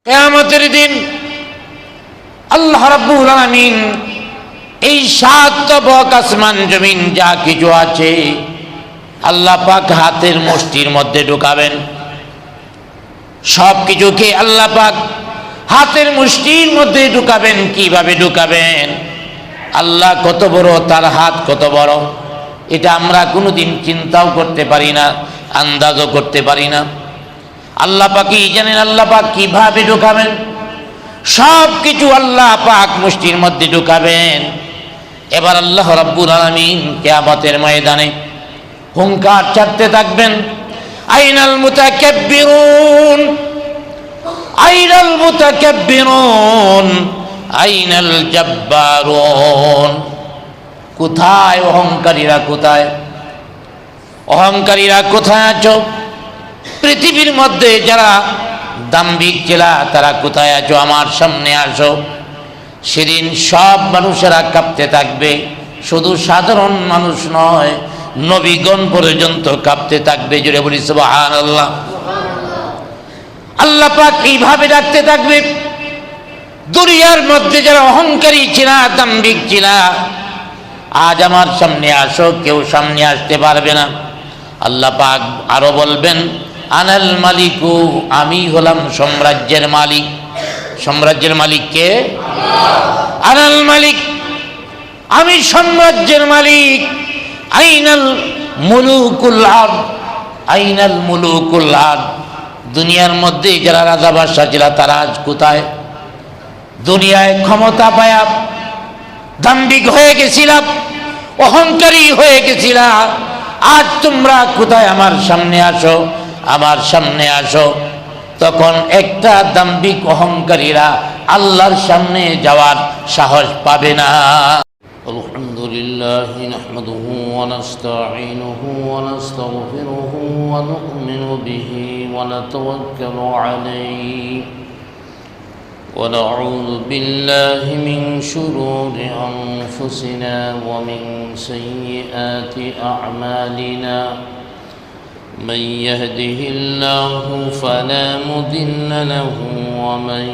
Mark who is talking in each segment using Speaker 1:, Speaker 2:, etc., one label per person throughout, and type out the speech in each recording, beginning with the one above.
Speaker 1: কিয়ামতের দিন আল্লাহ রাব্বুল আলামিন এই সাত তবক আসমান জমিন যা কিছু আছে আল্লাহ পাক হাতের মুষ্টির মধ্যে ঢুকাবেন। সব কিছুকে আল্লাহ পাক হাতের মুষ্টির মধ্যে ঢুকাবেন। কিভাবে ঢুকাবেন? আল্লাহ কত বড়, তার হাত কত বড়, এটা আমরা কোনোদিন চিন্তাও করতে পারি না, আন্দাজও করতে পারি না। আল্লাহ পাকই জানেন আল্লাহ পাক কিভাবে ঢুকাবেন। সব কিছু আল্লাহ পাক মুষ্টির মধ্যে ঢুকাবেন। এবার আল্লাহ রাব্বুল আলামিন কিয়ামতের ময়দানে হুঙ্কার ছাড়তে থাকবেন, আইনাল মুতাকাব্বিরুন, আইনাল মুতাকাব্বিরুন, আইনাল জাব্বারুন। কোথায় অহংকারীরা? কোথায় অহংকারীরা? কোথায় আছো? পৃথিবীর মধ্যে যারা দাম্ভিক ছিল তারা কোথায় আছো? আমার সামনে আসো। সেদিন সব মানুষেরা কাঁপতে থাকবে। শুধু সাধারণ মানুষ নয়, নবীগণ পর্যন্ত কাঁপতে থাকবে। জোরে বলি সুবহানাল্লাহ। আল্লাহ পাক এইভাবে ডাকতে থাকবে, দুনিয়ার মধ্যে যারা অহংকারী ছিল, দাম্ভিক ছিল, আজ আমার সামনে আসো। কেউ সামনে আসতে পারবে না। আল্লাহ পাক আরো বলবেন, আনাল মালিকু, আমি হলাম সাম্রাজ্যের মালিক। সাম্রাজ্যের মালিক কে? আনাল মালিক, আমি সাম্রাজ্যের মালিক। আইনাল মুলুকুল আরদ, আইনাল মুলুকুল আরদ। দুনিয়ার মধ্যে যারা রাজা বাদশাহ ছিল তারা আজ কোথায়? দুনিয়ায় ক্ষমতা পায়া দাম্ভিক হয়ে গেছিলাম, অহংকারী হয়ে গেছিলাম। আজ তোমরা কোথায়? আমার সামনে আসো, আমার সামনে আসো। তখন একটা দাম্ভিক অহংকারীরা আল্লাহর সামনে যাওয়ার সাহস পাবে না। আলহামদুলিল্লাহ নাহমাদুহু ওয়া নাস্তাঈনুহু ওয়া নাস্তাগফিরুহু ওয়া নু'মিনু বিহি ওয়া নাতাওয়াক্কালু আলাইহি ওয়া নাউযু বিল্লাহি মিন শুরুরি আনফুসিনা ওয়া মিন সাইয়্যাতি আ'মালিনা। من يهده الله فلا مضل له ومن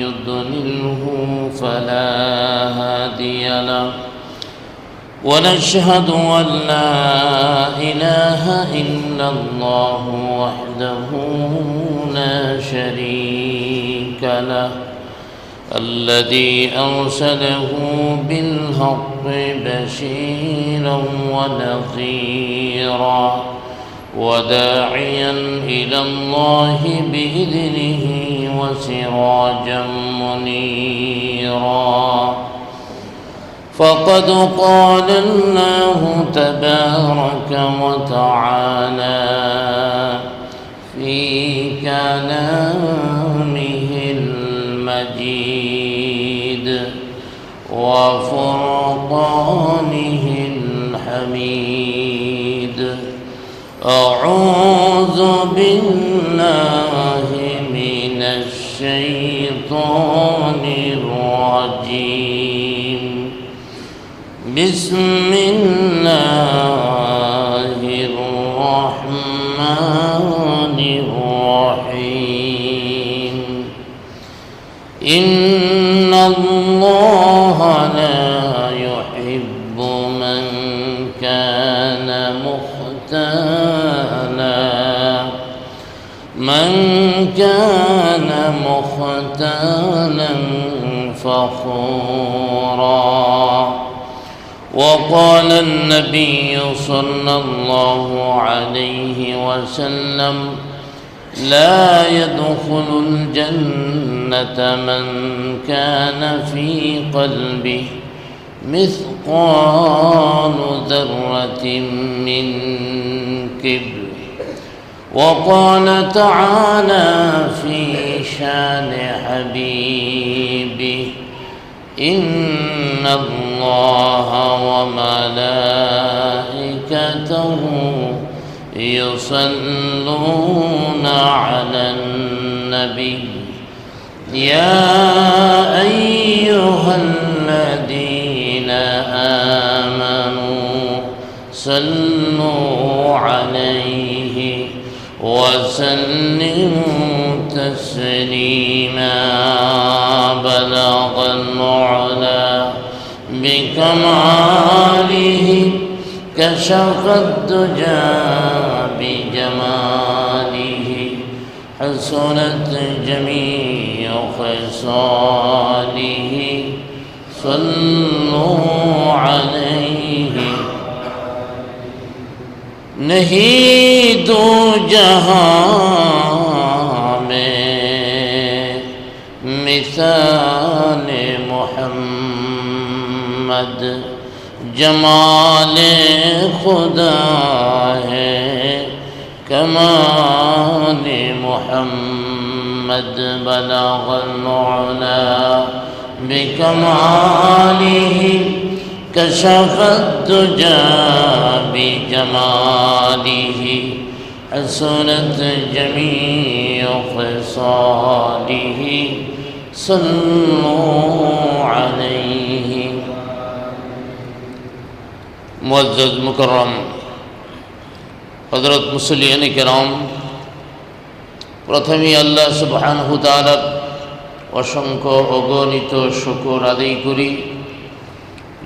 Speaker 1: يضلله فلا هادي له ونشهد أن لا إله إلا الله وحده لا شريك له الذي أرسله بالحق بشيرا ونذيرا وداعيا إلى الله بإذنه وسراجا منيرا. فقد قال الله تبارك وتعالى في كلامه المجيد وفرقانه الحميد. أعوذ بالله من الشيطان الرجيم. بسم الله الرحمن الرحيم. إن الله لا يحب من كان مختالا فخورا. وقال النبي صلى الله عليه وسلم لا يدخل الجنة من كان في قلبه مثقال ذرة من كبر. وقال تعالى في شان حبيبه إن الله وملائكته يصلون على النبي يا أيها الذين آمنوا صلوا عليه وسلموا تسليما. بلغ العلا بكماله كشف الدجى بجماله حسنت جميع خصاله صلوا عليه نہیں دو جہاں میں مثال محمد جمال خدا ہے کمال محمد بلغ العلا بکمالہ کشف الدجى بجماله حسنت جميع خصاله صلوا عليه মুআজ্জাজ মুকাররম হযরত মুসল্লিয়ানে কেরাম, প্রথমেই আল্লাহ সুবহানাহু ওয়া তাআলার অসংখ্য অগণিত শুকর আদায় করি,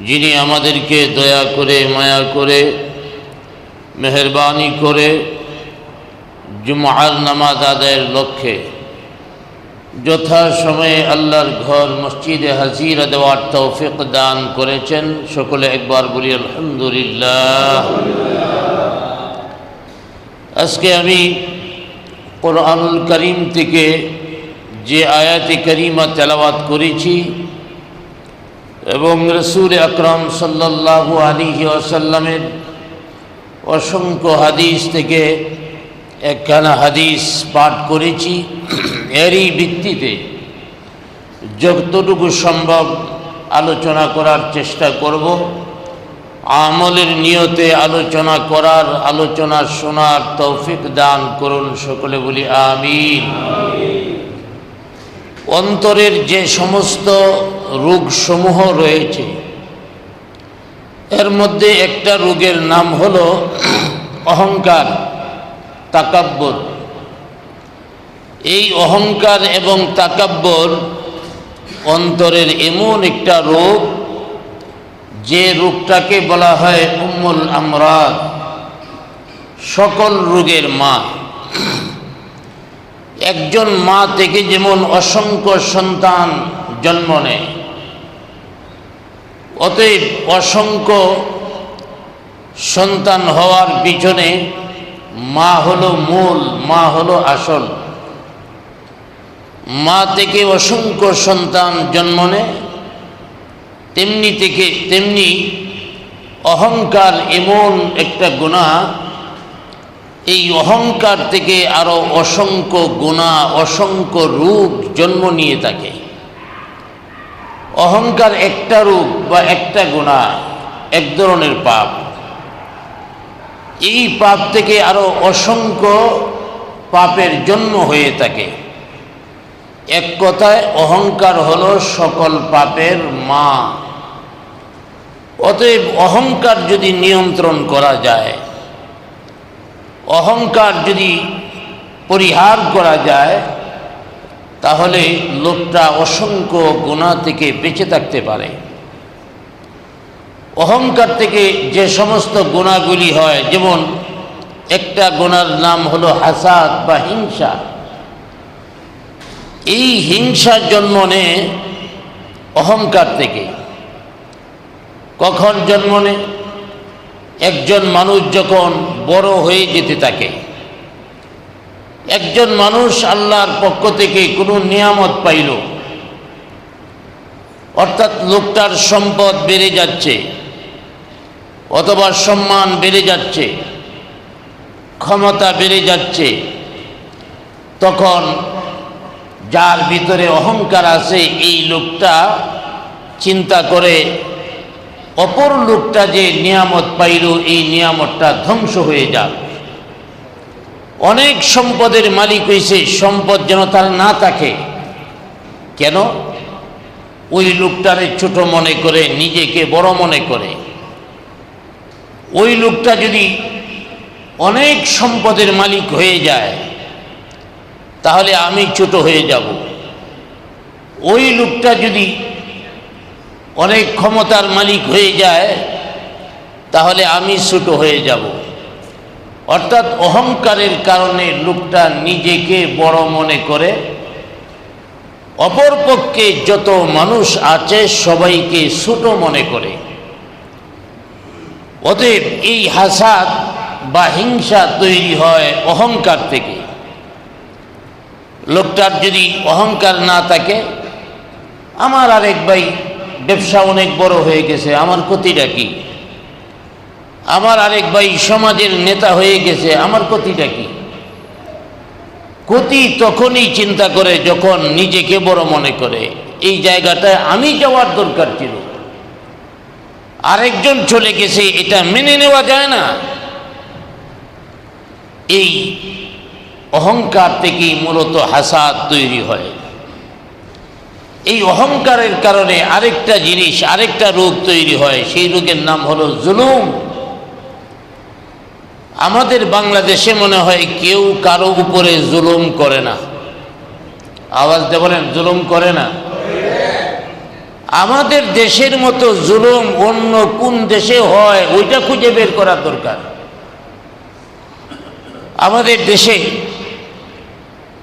Speaker 1: যিনি আমাদেরকে দয়া করে মায়া করে মেহেরবানি করে জুমআর নামাজ আদায়ের লক্ষ্যে যথাসময়ে আল্লাহর ঘর মসজিদে হাজিরা দেওয়ার তৌফিক দান করেছেন। সকলে একবার বলি আলহামদুলিল্লাহ। আজকে আমি কোরআনুল কারীম থেকে যে আয়াতে কারিমা তেলাওয়াত করেছি এবং রাসূল আকরাম সাল্লাল্লাহু আলাইহি ওয়াসাল্লামের অসংখ্য হাদিস থেকে একখানা হাদিস পাঠ করেছি, এরই ভিত্তিতে যতটুকু সম্ভব আলোচনা করার চেষ্টা করব। আমলের নিয়তে আলোচনা করার, আলোচনা শোনার তৌফিক দান করুন। সকলে বলি আমিন। অন্তরের যে সমস্ত রোগসমূহ রয়েছে, এর মধ্যে একটা রোগের নাম হলো অহংকার, তাকাব্বুর। এই অহংকার এবং তাকাব্বুর অন্তরের এমন একটা রোগ, যে রোগটাকে বলা হয় উম্মুল আমরাদ, সকল রোগের মা। একজন মা থেকে যেমন অসংখ্য সন্তান জন্ম নেয়, অতএব অসংখ্য সন্তান হওয়ার পিছনে মা হলো মূল, মা হলো আসল। মা থেকে অসংখ্য সন্তান জন্ম নেয়, তেমনি অহংকার এমন একটা গুনাহ, এই অহংকার থেকে আরো অসংখ্য গুনাহ, অসংখ্য রূপ জন্ম নিয়ে থাকে। অহংকার একটা রূপ বা একটা গুনাহ, এক ধরনের পাপ। এই পাপ থেকে আরো অসংখ্য পাপের জন্ম হয়ে থাকে। এক কথায় অহংকার হলো সকল পাপের মা। অতএব অহংকার যদি নিয়ন্ত্রণ করা যায়, অহংকার যদি পরিহার করা যায়, তাহলে লোকটা অসংখ্য গুনাহ থেকে বেঁচে থাকতে পারে। অহংকার থেকে যে সমস্ত গুনাহগুলি হয়, যেমন একটা গুনার নাম হলো হাসাদ বা হিংসা। এই হিংসার জন্ম নেয় অহংকার থেকে। কখন জন্ম নেয়? একজন মানুষ যখন বড় হয়ে যেতে থাকে, একজন মানুষ আল্লাহর পক্ষ থেকে কোনো নিয়ামত পাইল, অর্থাৎ লোকটার সম্পদ বেড়ে যাচ্ছে অথবা সম্মান বেড়ে যাচ্ছে, ক্ষমতা বেড়ে যাচ্ছে, তখন যার ভিতরে অহংকার আছে এই লোকটা চিন্তা করে অপর লোকটা যে নিয়ামত পাইল, এই নিয়ামতটা ধ্বংস হয়ে যাক। অনেক সম্পদের মালিক হয়েছে, সম্পদ যেন তার না থাকে। কেন? ওই লোকটারে ছোট মনে করে, নিজেকে বড় মনে করে। ওই লোকটা যদি অনেক সম্পদের মালিক হয়ে যায়, তাহলে আমি ছোট হয়ে যাব। ওই লোকটা যদি অনেক ক্ষমতার মালিক হয়ে যায় তাহলে আমি ছোট হয়ে যাব। অর্থাৎ অহংকারের কারণে লোকটা নিজেকে বড় মনে করে, অপরপক্ষে যত মানুষ আছে সবাইকে ছোট মনে করে। অতএব এই হাসাদ বা হিংসা তৈরি হয় অহংকার থেকে। লোকটার যদি অহংকার না থাকে, আমার আরেক ভাই ব্যবসা অনেক বড় হয়ে গেছে, আমার ক্ষতিটা কি? আমার আরেক ভাই সমাজের নেতা হয়ে গেছে, আমার ক্ষতিটা কি? ক্ষতি তখনই চিন্তা করে যখন নিজেকে বড় মনে করে। এই জায়গাটায় আমি যাওয়ার দরকার ছিল, আরেকজন চলে গেছে, এটা মেনে নেওয়া যায় না। এই অহংকার থেকেই মূলত হাসাদ তৈরি হয়। এই অহংকারের কারণে আরেকটা জিনিস, আরেকটা রোগ তৈরি হয়, সেই রোগের নাম হলো জুলুম। আমাদের বাংলাদেশে মনে হয় কেউ কারো উপরে জুলুম করে না। আওয়াজ দিয়ে বলেন, জুলুম করে না। আমাদের দেশের মতো জুলুম অন্য কোন দেশে হয় ওইটা খুঁজে বের করার দরকার। আমাদের দেশে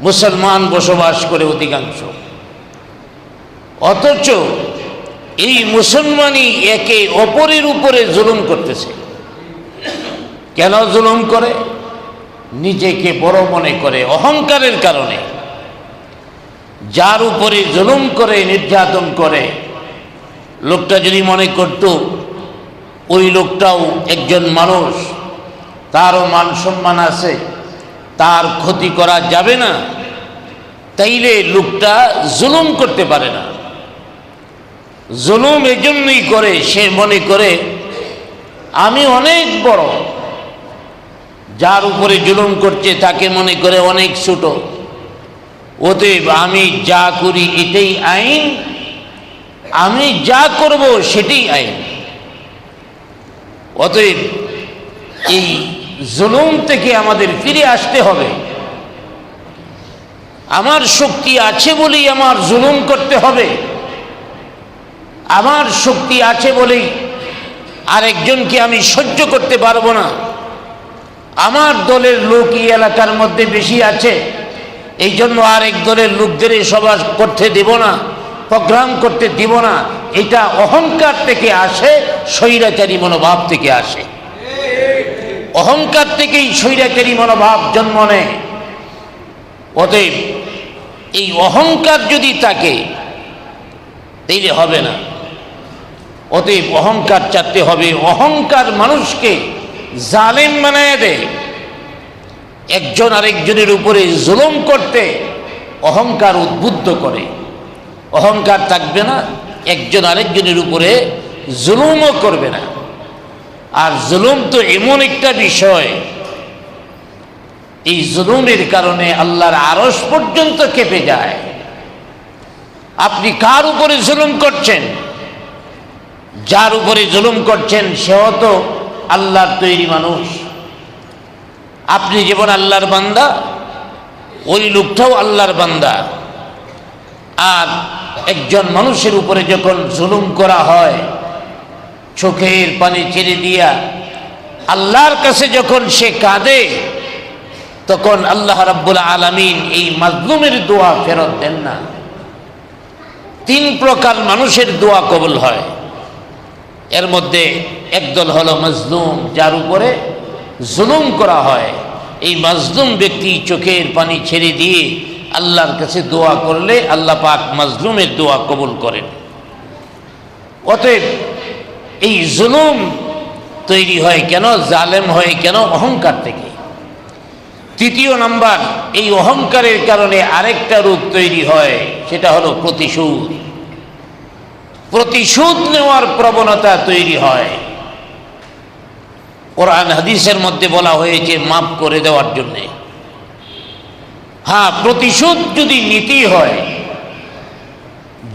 Speaker 1: মুসলমান বসবাস করে অধিকাংশ, অথচ এই মুসলমানই একে অপরের উপরে জুলুম করতেছে। কেন জুলুম করে? নিজেকে বড় মনে করে, অহংকারের কারণে। যার উপরে জুলুম করে, নির্যাতন করে, লোকটা যদি মনে করত ওই লোকটাও একজন মানুষ, তারও মান সম্মান আছে, তার ক্ষতি করা যাবে না, তাইলে লোকটা জুলুম করতে পারে না। জুলুম এজন্যই করে, সে মনে করে আমি অনেক বড়। যার উপরে জুলুম করছে তাকে মনে করে অনেক ছোট। অতএব আমি যা করি এটাই আইন, আমি যা করব সেটাই আইন। অতএব এই জুলুম থেকে আমাদের ফিরে আসতে হবে। আমার শক্তি আছে বলেই আমার জুলুম করতে হবে। আমার শক্তি আছে বলেই আরেকজনকে আমি সহ্য করতে পারবো না। আমার দলের লোক এই এলাকার মধ্যে বেশি আছে, এই জন্য আরেক দলের লোকদের সভা করতে দেব না, প্রোগ্রাম করতে দিব না। এটা অহংকার থেকে আসে, স্বৈরাচারী মনোভাব থেকে আসে। অহংকার থেকেই স্বৈরাচারী মনোভাব জন্ম নেয়। অতএব এই অহংকার যদি থাকে তাইলে হবে না। অতএব অহংকার চাইতে হবে। অহংকার মানুষকে জালেম বানায় দেয়। একজন আরেকজনের উপরে জুলুম করতে অহংকার উদ্বুদ্ধ করে। অহংকার থাকবে না, একজন আরেকজনের উপরে জুলুমও করবে না। আর জুলুম তো এমন একটা বিষয়, এই জুলুমের কারণে আল্লাহর আরশ পর্যন্ত কেঁপে যায়। আপনি কার উপরে জুলুম করছেন? যার উপরে জুলুম করছেন সেও তো আল্লাহর তৈরি মানুষ। আপনি যেমন আল্লাহর বান্দা, ওই লোকটাও আল্লাহর বান্দা। আর একজন মানুষের উপরে যখন জুলুম করা হয়, চোখের পানি ছেড়ে দিয়া আল্লাহর কাছে যখন সে কাঁদে, তখন আল্লাহ রাব্বুল আলামিন এই মাজলুমের দোয়া ফেরত দেন না। 3 প্রকার মানুষের দোয়া কবুল হয়। এর মধ্যে একদল হলো মাজলুম, যার উপরে জুলুম করা হয়। এই মাজলুম ব্যক্তি চোখের পানি ছেড়ে দিয়ে আল্লাহর কাছে দোয়া করলে আল্লাহ পাক মাজলুমের দোয়া কবুল করেন। অতএব এই জুলুম তৈরি হয় কেন, জালেম হয় কেন? অহংকার থেকে। 3 নাম্বার, এই অহংকারের কারণে আরেকটা রূপ তৈরি হয়, সেটা হলো প্রতিশোধ। প্রতিশোধ নেওয়ার প্রবণতা তৈরি হয়। কোরআন হাদিসের মধ্যে বলা হয়েছে মাফ করে দেওয়ার জন্য। হ্যাঁ, প্রতিশোধ যদি নীতি হয়,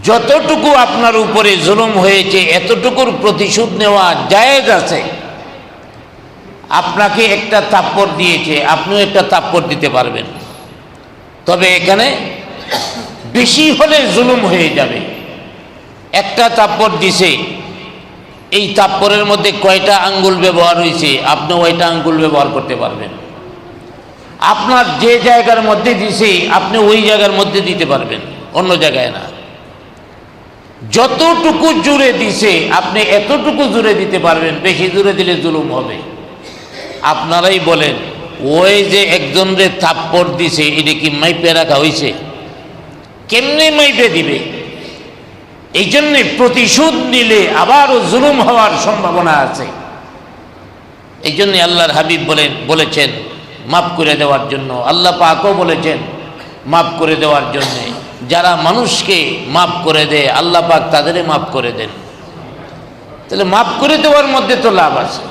Speaker 1: যতটুকু আপনার উপরে জুলুম হয়েছে এতটুকুর প্রতিশোধ নেওয়া জায়েজ আছে। আপনাকে একটা থাপ্পড় দিয়েছে, আপনিও একটা থাপ্পড় দিতে পারবেন। তবে এখানে বেশি হলে জুলুম হয়ে যাবে। একটা থাপ্পড় দিছে, এই থাপ্পড়ের মধ্যে কয়টা আঙ্গুল ব্যবহার হয়েছে, আপনি ওইটা আঙ্গুল ব্যবহার করতে পারবেন। আপনার যে জায়গার মধ্যে দিছে আপনি ওই জায়গার মধ্যে দিতে পারবেন, অন্য জায়গায় না। যতটুকু জুড়ে দিছে আপনি এতটুকু জুড়ে দিতে পারবেন, বেশি জুড়ে দিলে জুলুম হবে। আপনারাই বলেন, ওই যে একজনরে থাপ্পড় দিছে এটা কি মাইপে রাখা হয়েছে? কেমনে মাইপে দিবে? এই জন্যে প্রতিশোধ নিলে আবারও জুলুম হওয়ার সম্ভাবনা আছে। এই জন্যে আল্লাহর হাবিব বলেছেন মাফ করে দেওয়ার জন্য, আল্লাহ পাকও বলেছেন মাফ করে দেওয়ার জন্যে। যারা মানুষকে মাফ করে দেয় আল্লাহ পাক তাদেরই মাফ করে দেন। তাহলে মাফ করে দেওয়ার মধ্যে তো লাভ আছে।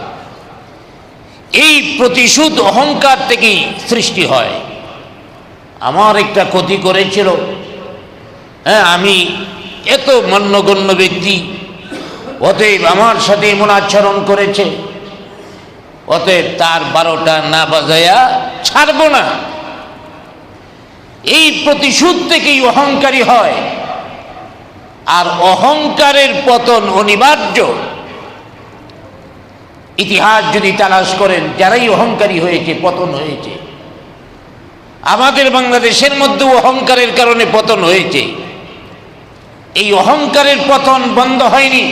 Speaker 1: এই প্রতিশোধ অহংকার থেকেই সৃষ্টি হয়। আমার একটা ক্ষতি করেছিল, হ্যাঁ, আমি এত মান্যগণ্য ব্যক্তি, অতএব আমার সাথে এমন আচরণ করেছে, অতএব তার 12টা না বাজায়া ছাড়ব না। এই প্রতিশোধ থেকেই অহংকারী হয়। আর অহংকারের পতন অনিবার্য। ইতিহাস যদি তালাশ করেন, যারাই অহংকারী হয়েছে পতন হয়েছে। আমাদের বাংলাদেশের মধ্যেও অহংকারের কারণে পতন হয়েছে। এই অহংকারের পতন বন্ধ হয়নি।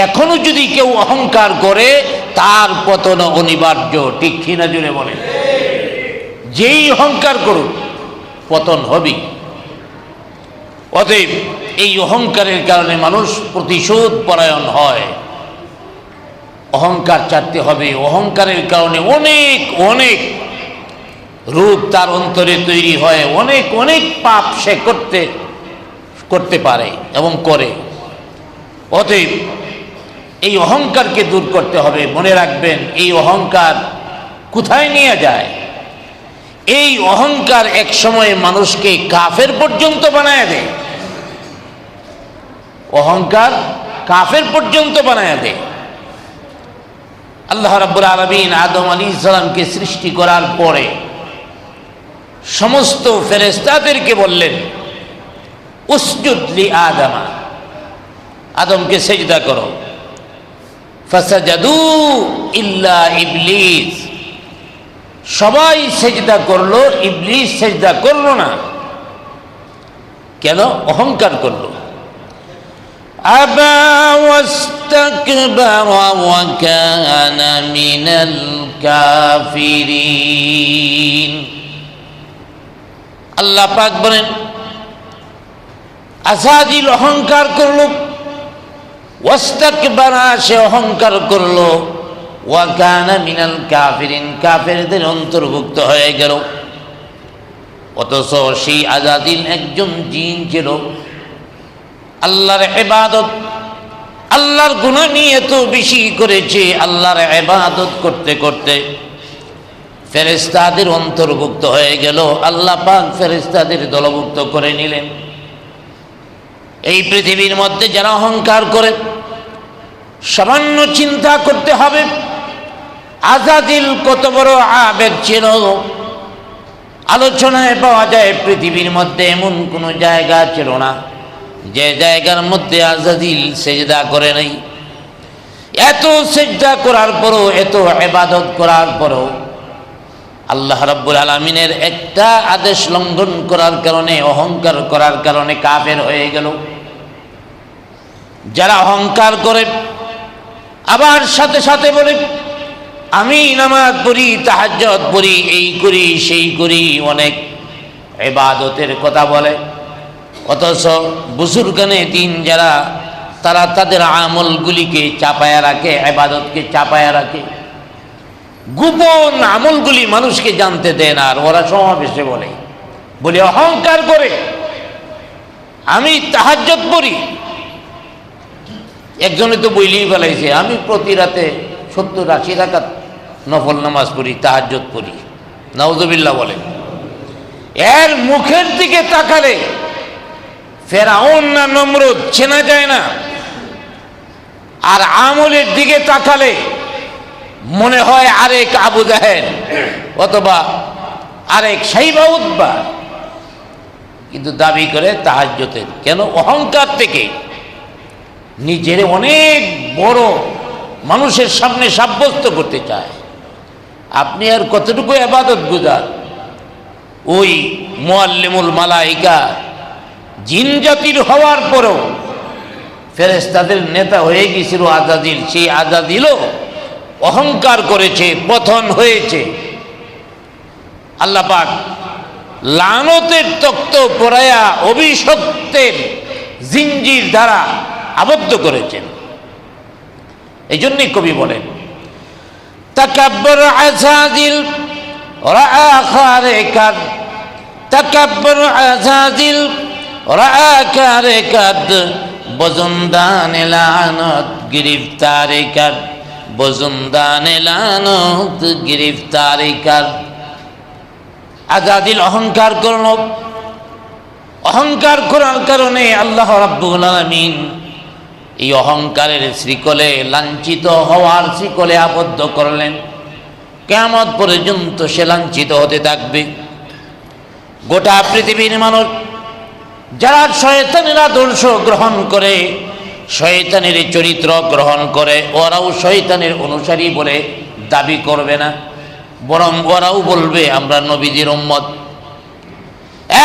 Speaker 1: এখনো যদি কেউ অহংকার করে তার পতন অনিবার্য। ঠিক কিনা জুড়ে বলেন? যেই অহংকার করুক পতন হবেই। অতএব এই অহংকারের কারণে মানুষ প্রতিশোধ পরায়ণ হয়। অহংকার ছাড়তে হবে। অহংকারের কারণে অনেক অনেক রূপ তার অন্তরে তৈরি হয়, অনেক অনেক পাপ সে করতে পারে এবং করে। অতএব এই অহংকারকে দূর করতে হবে। মনে রাখবেন, এই অহংকার কোথায় নিয়ে যায়? এই অহংকার এক সময় মানুষকে কাফের পর্যন্ত বানায় দেয়। অহংকার কাফের পর্যন্ত বানায় দেয়। আল্লাহ রাব্বুল আলামিন আদম আলাইহিস সালামকে সৃষ্টি করার পরে সমস্ত ফেরেশতাদেরকে বললেন, উসজুদ লি আদম, আদমকে সেজদা করো। ফাসাজাদু ইল্লা ইবলিস, সবাই সেজদা করলো, ইবলিস সেজদা করলো না। কেন? অহংকার করলো। আবা ওয়াস্তাকবারা ওয়া কানা মিনাল কাফিরিন। আল্লাহ পাক বলেন, আসাজিল অহংকার করলো, ওয়াস্তাকবারা সে অহংকার করলো, ওয়া কানা মিনাল কাফিরিন কাফেরদের অন্তর্ভুক্ত হয়ে গেল। অথচ সেই আজাদিল একজন জিন ছিল, আল্লাহর ইবাদত, আল্লাহর গুনাহ নিয়ে এত বেশি করেছে। আল্লাহর ইবাদত করতে করতে ফেরেশতাদের অন্তর্ভুক্ত হয়ে গেল। আল্লাহ পাক ফেরেশতাদের দলভুক্ত করে নিলেন। এই পৃথিবীর মধ্যে যারা অহংকার করে, সামান্য চিন্তা করতে হবে আজাদিল কত বড় আবেগ ছিল। আলোচনায় পাওয়া যায় পৃথিবীর মধ্যে এমন কোনো জায়গা ছিল না যে জায়গার মধ্যে আজাদিল সেজদা করে নাই। এত সেজদা করার পরও, এত ইবাদত করার পরও আল্লাহ রাব্বুল আলামিনের একটা আদেশ লঙ্ঘন করার কারণে, অহংকার করার কারণে কাফের হয়ে গেল। যারা অহংকার করে আবার সাথে সাথে বলে আমি নামাজ পড়ি, তাহাজ্জুদ পড়ি, এই করি সেই করি, অনেক ইবাদতের কথা বলে। অথচ বুজুর্গানে দিন যারা, তারা তাদের আমলগুলিকে চাপায়া রাখে, ইবাদতকে চাপায়া রাখে, গোপন আমলগুলি মানুষকে জানতে দেয় না। আর ওরা সমাবেশে বলে অহংকার করে আমি তাহাজ্জুদ পড়ি। একজনে তো বইলেই ফেলাইছে, আমি প্রতি রাতে 70-80 রাকাত নফল নামাজ পড়ি, তাহাজ্জুদ পড়ি। নাউজুবিল্লাহ বলে। এর মুখের দিকে তাকালে ফেরাউন না নমরুদ চেনা যায় না। আর আমলের দিকে তাকালে মনে হয় আরেক আবু জাহেল অথবা আরেক সাইবা উতবা। কিন্তু দাবি করে তাহাজ্জুদের। কেন? অহংকার থেকে নিজের অনেক বড় মানুষের সামনে সাব্যস্ত করতে চায়। আপনি আর কতটুকু ইবাদত গুজার? ওই মুআল্লিমুল মালাইকা জিন জাতির হওয়ার পরেও ফেরেশতাদের নেতা হয়ে গিয়েছিল আজাজিল। সেই আজাজিলও অহংকার করেছে, পতন হয়েছে। আল্লাহ পাক লানতের তক্ত পরায়া অভিশপ্তের জিঞ্জির দ্বারা আবদ্ধ করেছেন। এই জন্যই কবি বলেন, তাকাব্বুর আজাজিল রাআ খারেকাত, তাকাব্বুর আজাজিল রাআ খারেকাত, বজুন্দানে লানত গিরফতারে কার, বজুন্দানে লানত গিরফতারে কার। আজাদিল অহংকার করল। অহংকার করার কারণে আল্লাহ রাব্বুল আলামিন এই অহংকারের শ্রীকলে, লাঞ্ছিত হওয়ার শ্রীকলে আবদ্ধ করলেন। কিয়ামত পর্যন্ত সে লাঞ্ছিত হতে থাকবে। গোটা পৃথিবীর মানুষ যারা শয়তানের আদর্শ গ্রহণ করে, শয়তানের চরিত্র গ্রহণ করে, ওরাও শয়তানের অনুসারী বলে দাবি করবে না, বরং ওরাও বলবে আমরা নবীজির উম্মত।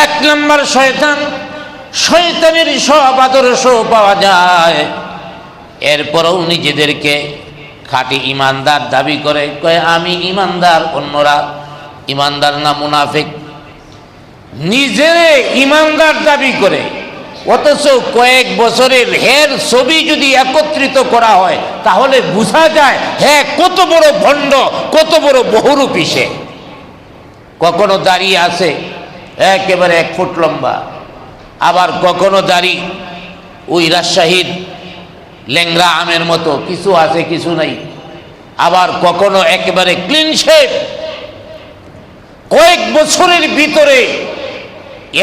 Speaker 1: এক নম্বর শয়তান, শয়তানের সব আদর্শ পাওয়া যায়, এরপরেও নিজেদেরকে খাঁটি ইমানদার দাবি করে, কয় আমি ইমানদার, অন্যরা ইমানদার না মুনাফিক। নিজেরে ইমানদার দাবি করে, অথচ কয়েক বছরের হের ছবি যদি একত্রিত করা হয় তাহলে বোঝা যায় হ্যাঁ কত বড় ভণ্ড, কত বড় বহুরূপী সে। কখনো দাড়ি আছে একেবারে 1 ফুট লম্বা, আবার কখনো দাড়ি ওই রাজশাহীর ল্যাংড়া আমের মতো, কিছু আছে কিছু নাই। আবার কখনো একেবারে ক্লিন শেভ। কয়েক বছরের ভিতরে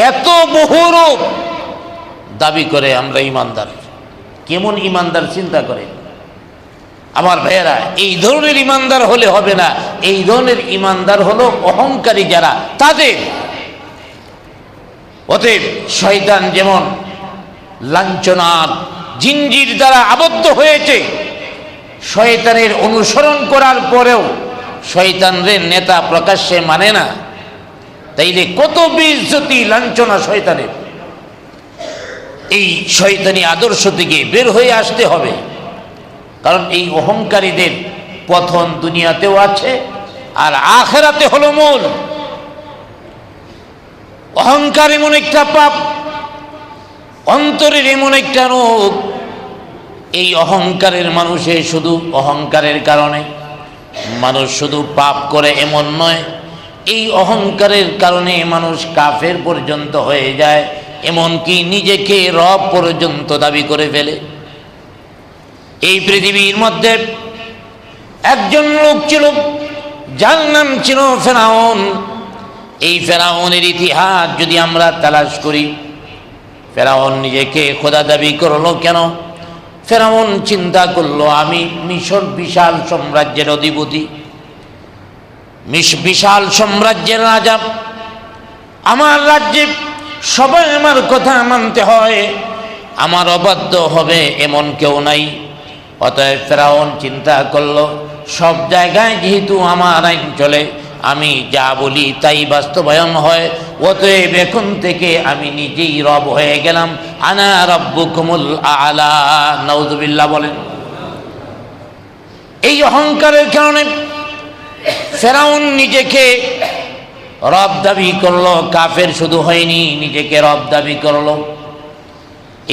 Speaker 1: এত বহুরূপ দাবি করে আমরা ইমানদার। কেমন ইমানদার চিন্তা করে আমার ভাইয়েরা। এই ধরনের ইমানদার হলে হবে না। এই ধরনের ইমানদার হলো অহংকারী যারা, তাদের। অতএব শয়তান যেমন লাঞ্ছনার জিঞ্জির দ্বারা আবদ্ধ হয়েছে, শয়তানের অনুসরণ করার পরেও শয়তানের নেতা প্রকাশ্যে মানে না, তাইলে কত বেইজ্জতি লাঞ্ছনা শয়তানের। এই শয়তানি আদর্শ থেকে বের হয়ে আসতে হবে, কারণ এই অহংকারীদের পতন দুনিয়াতেও আছে আর আখিরাতে হলো মূল। অহংকার এমন একটা পাপ, অন্তরের এমন একটা রোগ। এই অহংকারের মানুষে শুধু অহংকারের কারণে মানুষ শুধু পাপ করে এমন নয়, এই অহংকারের কারণে মানুষ কাফের পর্যন্ত হয়ে যায়, এমনকি নিজেকে রব পর্যন্ত দাবি করে ফেলে। এই পৃথিবীর মধ্যে একজন লোক ছিল, যার নাম ছিল ফেরাউন। এই ফেরাউনের ইতিহাস যদি আমরা তালাশ করি, ফেরাউন নিজেকে খোদা দাবি করলো কেন? ফেরাউন চিন্তা করলো আমি মিশর বিশাল সাম্রাজ্যের অধিপতি, বিশাল সাম্রাজ্যের রাজা, আমার রাজ্যে সবাই আমার কথা মানতে হয়, আমার অবাধ্য হবে এমন কেউ নাই। অতএব ফেরাউন চিন্তা করলো সব জায়গায় যেহেতু আমার আইন চলে, আমি যা বলি তাই বাস্তবায়ন হয়, অতএব এখন থেকে আমি নিজেই রব হয়ে গেলাম। আনা রাব্বুকুমুল আ'লা। নাউযুবিল্লাহ বলেন। এই অহংকারের কারণে ফেরাউন নিজেকে রব দাবি করলো। কাফের শুধু হয়নি, নিজেকে রব দাবি করলো।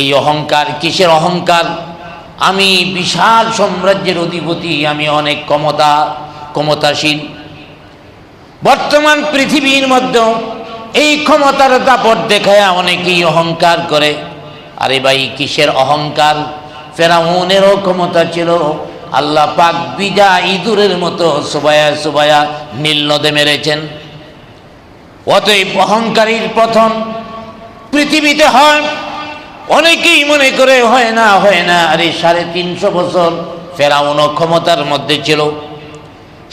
Speaker 1: এই অহংকার কিসের অহংকার? আমি বিশাল সাম্রাজ্যের অধিপতি, আমি অনেক ক্ষমতাশীল। বর্তমান পৃথিবীর মধ্যে এই ক্ষমতার দাপট দেখায় অনেকেই অহংকার করে। আরে ভাই কিসের অহংকার? ফেরাউনেরও ক্ষমতা ছিল, আল্লাহ পাক বিজা ইঁদুরের মতো সুবায়া সুবায়া নীল নদে মেরেছেন। অতএব অহংকারীর পতন পৃথিবীতে হয়। অনেকেই মনে করে হয় না হয় না। আরে 350 বছর ফেরাউনও ক্ষমতার মধ্যে ছিল।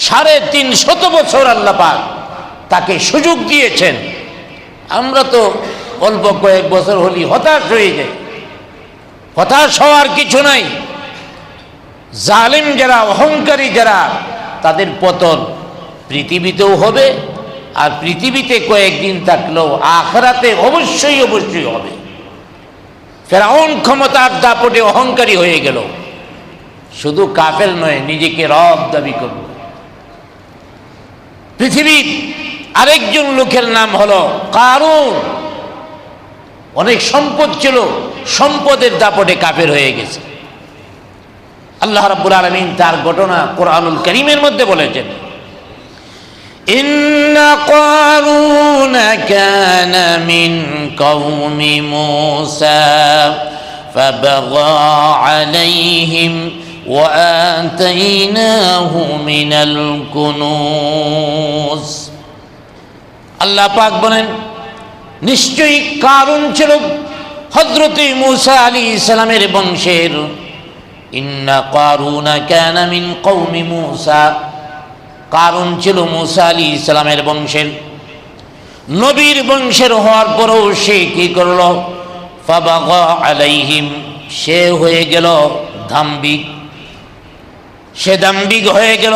Speaker 1: 350 বছর আল্লাহ পাক তাকে সুযোগ দিয়েছেন। আমরা তো অল্প কয়েক বছর হলি হতাশ হয়ে যায়। হতাশ হওয়ার কিছু নাই। জালিম যারা, অহংকারী যারা, তাদের পতন পৃথিবীতেও হবে, আর পৃথিবীতে কয়েকদিন থাকলেও আখিরাতে অবশ্যই অবশ্যই হবে। ফেরাউন ক্ষমতার দাপটে অহংকারী হয়ে গেল, শুধু কাফের নয়, নিজেকে রব দাবি করল। পৃথিবীর আরেকজন লোকের নাম হলো কারুন। অনেক সম্পদ ছিল, সম্পদের দাপটে কাফের হয়ে গেছে। আল্লাহ রাব্বুল আলামিন তার ঘটনা কোরআনুল কারীমের মধ্যে বলেছেন, ইন্না কারুন কানা মিন কওমি মূসা ফাবাগা আলাইহিম ওয়া আতাইনাহু মিনাল কুনুজ। আল্লাহ পাক বলেন, নিশ্চয়ই কারুন ছিল হযরতে মূসা আলাইহিস সালামের বংশের। ইন্না কারুনা কানা মিন কওমি মূসা, কারুন ছিল মূসা আলাইহিস সালামের বংশের। নবীর বংশের হওয়ার পরেও সে কি করল? ফাবাগা আলাইহিম, সে হয়ে গেল দাম্ভিক। সে দাম্ভিক হয়ে গেল।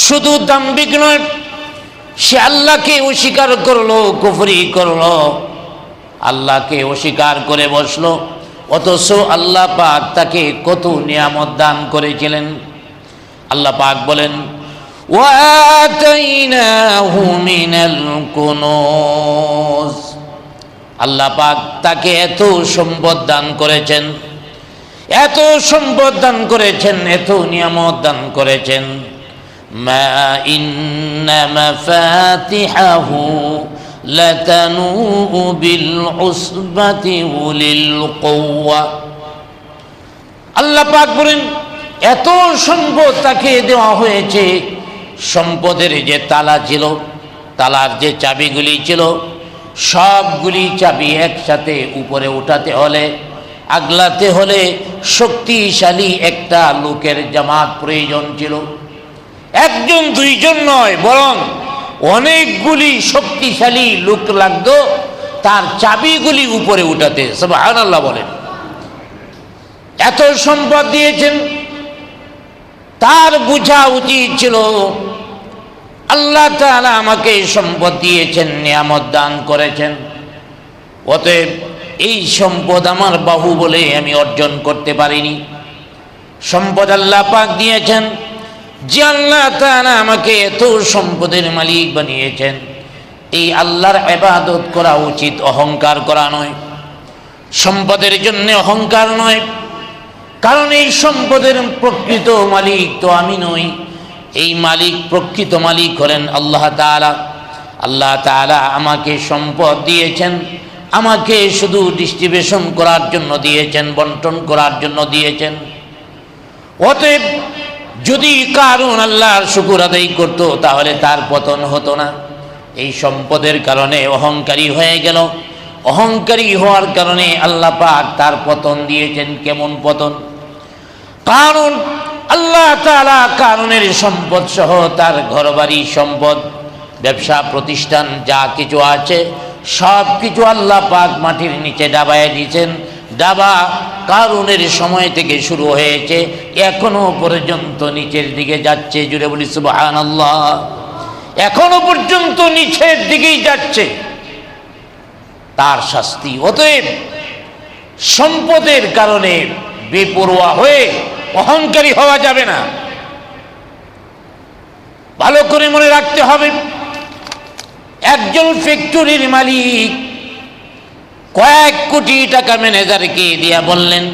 Speaker 1: শুধু দাম্ভিক নয়, সে আল্লাহকে অস্বীকার করলো, কুফরি করলো, আল্লাহকে অস্বীকার করে বসলো। অথচ আল্লাহ পাক তাকে কত নিয়ামত দান করেছিলেন। আল্লাহ পাক বলেন, ওয়া আতাইনাহু মিনাল কুনুজ। আল্লাহ পাক তাকে এত সম্পদ দান করেছেন, এত সম্পদ দান করেছেন, এত নিয়ামত দান করেছেন। মা ইন্না মাফাতিহাহু লাতানূ বিল উসবাতি উলিল কুওয়া। আল্লাহ পাক বলেন, এত সম্পদ তাকে দেওয়া হয়েছে। সম্পদের যে তালা ছিল, তালার যে চাবিগুলি ছিল, সবগুলি চাবি একসাথে উপরে উঠাতে হলে, আগলাতে হলে শক্তিশালী একটা লোকের জামাত প্রয়োজন ছিল। একজন দুইজন নয়, বরং অনেকগুলি শক্তিশালী লোক লাগতো তার চাবিগুলি উপরে উঠাতে। সুবহানাল্লাহ বলেন। এত সম্পদ দিয়েছেন, তার বোঝা উচিত ছিল আল্লাহ তাআলা আমাকে সম্পদ দিয়েছেন, নিয়ামত দান করেছেন, অতএব এই সম্পদ আমার বাহু বলে আমি অর্জন করতে পারিনি। সম্পদ আল্লাহ পাক দিয়েছেন। যে আল্লাহ তাআলা আমাকে এত সম্পদের মালিক বানিয়েছেন, এই আল্লাহর ইবাদত করা উচিত, অহংকার করা নয়। সম্পদের জন্য অহংকার নয়, কারণ এই সম্পদের প্রকৃত মালিক তো আমি নই। এই মালিক, প্রকৃত মালিক হলেন আল্লাহ তাআলা। আল্লাহ তাআলা আমাকে সম্পদ দিয়েছেন, আমাকে শুধু ডিস্ট্রিবিউশন করার জন্য দিয়েছেন, বন্টন করার জন্য দিয়েছেন। অতএব যদি কারুন আল্লাহর শুকর আদায় করত, তাহলে তার পতন হতো না। এই সম্পদের কারণে অহংকারী হয়ে গেল। অহংকারী হওয়ার কারণে আল্লাহ পাক তার পতন দিয়েছেন। কেমন পতন? কারণ আল্লাহ তাআলা কারুনের সম্পদ সহ তার ঘরবাড়ি, সম্পদ, ব্যবসা প্রতিষ্ঠান যা কিছু আছে সব কিছু আল্লাহ পাক মাটির নিচে ডাবায় দিয়েছেন। ডাবা কারুনের সময় থেকে শুরু হয়েছে, এখনো পর্যন্ত নিচের দিকে যাচ্ছে। জুড়ে বলি সুবহানাল্লাহ। এখনো পর্যন্ত নিচের দিকেই যাচ্ছে তার শাস্তি। অতএব সম্পদের কারণে বেপরোয়া হয়ে অহংকারী হওয়া যাবে না। ভালো করে মনে রাখতে হবে, একজন ফ্যাক্টরির মালিক কয়েক কোটি টাকা ম্যানেজারকে দিয়া বললেন,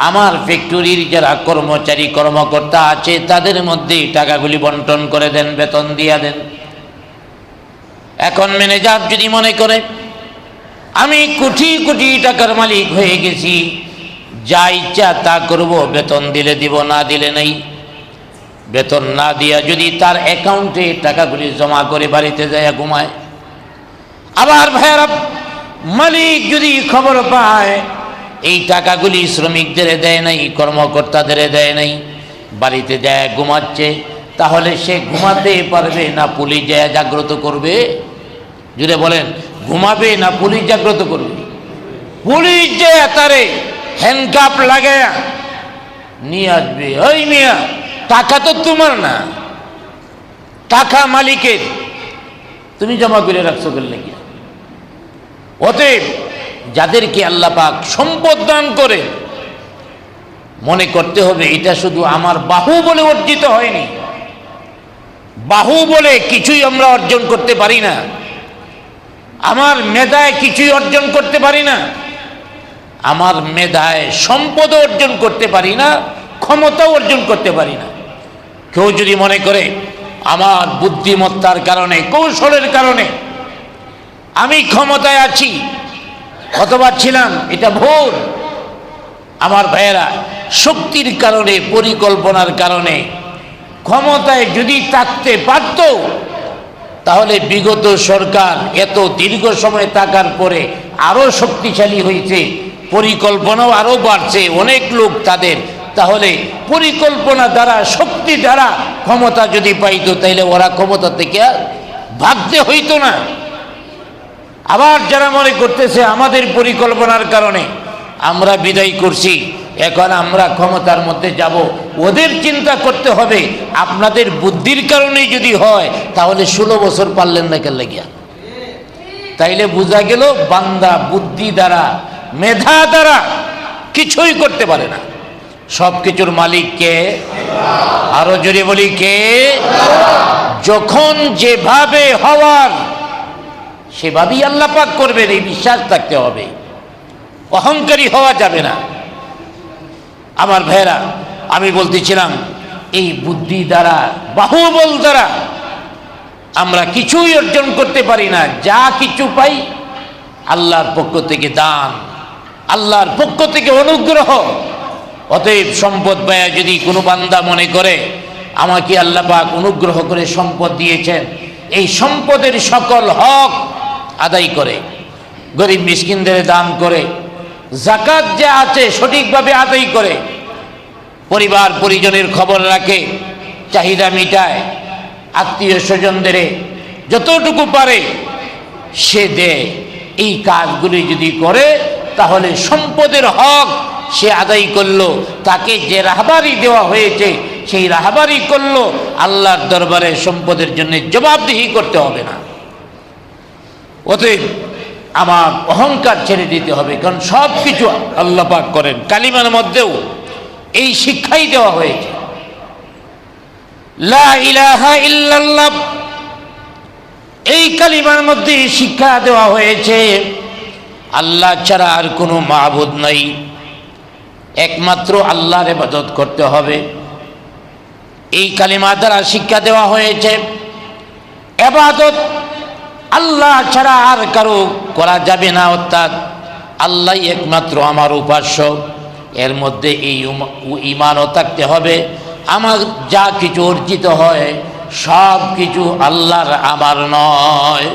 Speaker 1: আমার ফ্যাক্টরির যারা কর্মচারী কর্মকর্তা আছে তাদের মধ্যে টাকাগুলি বন্টন করে দেন, বেতন দিয়া দেন। এখন ম্যানেজার যদি মনে করে আমি কোটি কোটি টাকার মালিক হয়ে গেছি, যা ইচ্ছা তা করব, বেতন দিলে দিব, না দিলে নেই। বেতন না দিয়া যদি তার অ্যাকাউন্টে টাকাগুলি জমা করে বাড়িতে যায় ঘুমায়। আবার ভাইয়েরা, মালিক যদি খবর পায় এই টাকাগুলি শ্রমিকদের দেয় নাই, কর্মকর্তাদের দেয় নাই, বাড়িতে যায় ঘুমাচ্ছে, তাহলে সে ঘুমাতে পারবে না? পুলিশ যায় জাগ্রত করবে? জুড়ে বলেন, ঘুমাবে না পুলিশ জাগ্রত করবে? পুলিশ যে তারে হ্যান্ডকাপ লাগায়া নিয়ে আসবে। ওই মিয়া, টাকা তো তোমার না, টাকা মালিকের, তুমি জমা করে রাখছো করলে কি? অতএব যাদেরকে আল্লাহ পাক সম্পদ দান করে মনে করতে হবে এটা শুধু আমার বাহু বলে অর্জিত হয়নি। বাহু বলে কিছুই আমরা অর্জন করতে পারি না, আমার মেধায় কিছুই অর্জন করতে পারি না, আমার মেধায় সম্পদ অর্জন করতে পারি না, ক্ষমতাও অর্জন করতে পারি না। কেউ যদি মনে করে আমার বুদ্ধিমত্তার কারণে, কৌশলের কারণে আমি ক্ষমতায় আছি অথবা ছিলাম, এটা ভুল। আমার ভাইয়েরা, শক্তির কারণে, পরিকল্পনার কারণে ক্ষমতায় যদি থাকতে পারত তাহলে বিগত সরকার এত দীর্ঘ সময় থাকার পরে আরো শক্তিশালী হয়েছে, পরিকল্পনাও আরো বাড়ছে, অনেক লোক তাদের, তাহলে পরিকল্পনা দ্বারা, শক্তি দ্বারা ক্ষমতা যদি পাইতো তাইলে ওরা ক্ষমতা থেকে ভাগতে হইতো না। আবার যারা মনে করতেছে আমাদের পরিকল্পনার কারণে আমরা বিদায় করছি, এখন আমরা ক্ষমতার মধ্যে যাব, ওদের চিন্তা করতে হবে আপনাদের বুদ্ধির কারণেই যদি হয় তাহলে 16 বছর পারলেন না কেন লাগিয়া? তাইলে বোঝা গেল বান্দা বুদ্ধি দ্বারা, মেধা দ্বারা কিছুই করতে পারে না। সব কিছুর মালিক কে? আরো জোরে বলি কে? যখন যেভাবে হওয়ার সেভাবেই আল্লাহ পাক করবেন, এই বিশ্বাস থাকতে হবে। অহংকারী হওয়া যাবে না। আমার ভাইরা, আমি বলতেছিলাম এই বুদ্ধি দ্বারা, বাহুবল দ্বারা আমরা কিছুই অর্জন করতে পারি না। যা কিছু পাই আল্লাহর পক্ষ থেকে দান, আল্লাহর পক্ষ থেকে অনুগ্রহ। অতএব সম্পদ পায়া যদি কোনো বান্দা মনে করে আমাকে আল্লাহ পাক অনুগ্রহ করে সম্পদ দিয়েছেন, এই সম্পদের সকল হক আদায় করে, গরিব মিসকিনদের দান করে, যাকাত যা আছে সঠিকভাবে আদায় করে, পরিবার পরিজনের খবর রাখে, চাহিদা মিটায়, আত্মীয় স্বজনদের যতটুকু পারে সে দেয়। এই কাজগুলি যদি করে তাহলে সম্পদের হক সে আদায় করলো, তাকে যে রাহবারি দেওয়া হয়েছে সেই রাহবারি করলো। আল্লাহর দরবারে সম্পদের জন্য জবাবদিহি করতে হবে না। অতএব আমার অহংকার ছেড়ে দিতে হবে, কারণ সব কিছু আল্লাহ পাক করেন। কালিমার মধ্যেও এই শিক্ষাই দেওয়া হয়েছে, লা ইলাহা ইল্লাল্লাহ, এই কালিমার মধ্যে শিক্ষা দেওয়া হয়েছে আল্লাহ ছাড়া আর কোনো মাবুদ নাই, একমাত্র আল্লাহর ইবাদত করতে হবে। এই কালিমা দ্বারা শিক্ষা দেওয়া হয়েছে ইবাদত আল্লাহ ছাড়া আর কারো করা যাবে না, অর্থাৎ আল্লাহ একমাত্র আমার উপাস্য। এর মধ্যে এই ঈমানও থাকতে হবে, আমার যা কিছু অর্জিত হয় সব কিছু আল্লাহর, আমার নয়।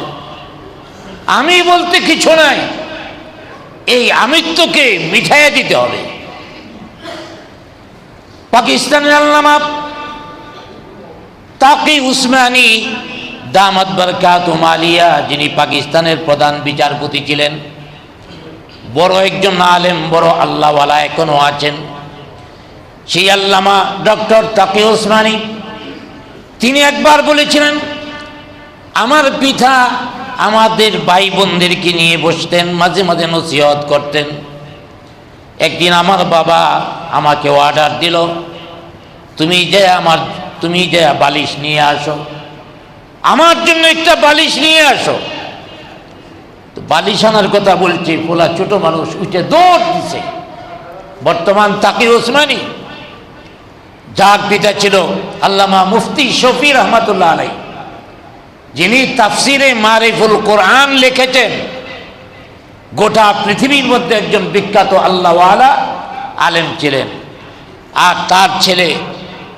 Speaker 1: আমি বলতে কিছু নাই, এই আমিত্বকে মিঠাইয়া দিতে হবে। পাকিস্তানের আল্লামা তাকি উসমানী দামাত বারকাতুহু আলিয়া, যিনি পাকিস্তানের প্রধান বিচারপতি ছিলেন, বড় একজন আলেম, বড় আল্লাহওয়ালা এখনো আছেন, সেই আল্লামা ডক্টর তাকি উসমানী, তিনি একবার বলেছিলেন, আমার পিতা আমাদের ভাই বোনদেরকে নিয়ে বসতেন, মাঝে মাঝে নসিহত করতেন। একদিন আমার বাবা আমাকে অর্ডার দিল, তুমি যে বালিশ নিয়ে আসো, আমার জন্য একটা বালিশ নিয়ে আসো। তো বালিশ আনার কথা বলছে, পোলা ছোট মানুষ উঠে দৌড় দিছে। বর্তমান তাকি উসমানী, যার পিতা ছিল আল্লামা মুফতি শফি রহমাতুল্লাহ আলাইহি, যিনি তাফসিরে মারিফুল কোরআন লিখেছেন, গোটা পৃথিবীর মধ্যে একজন বিখ্যাত আল্লাহওয়ালা আলেম ছিলেন। আর তার ছেলে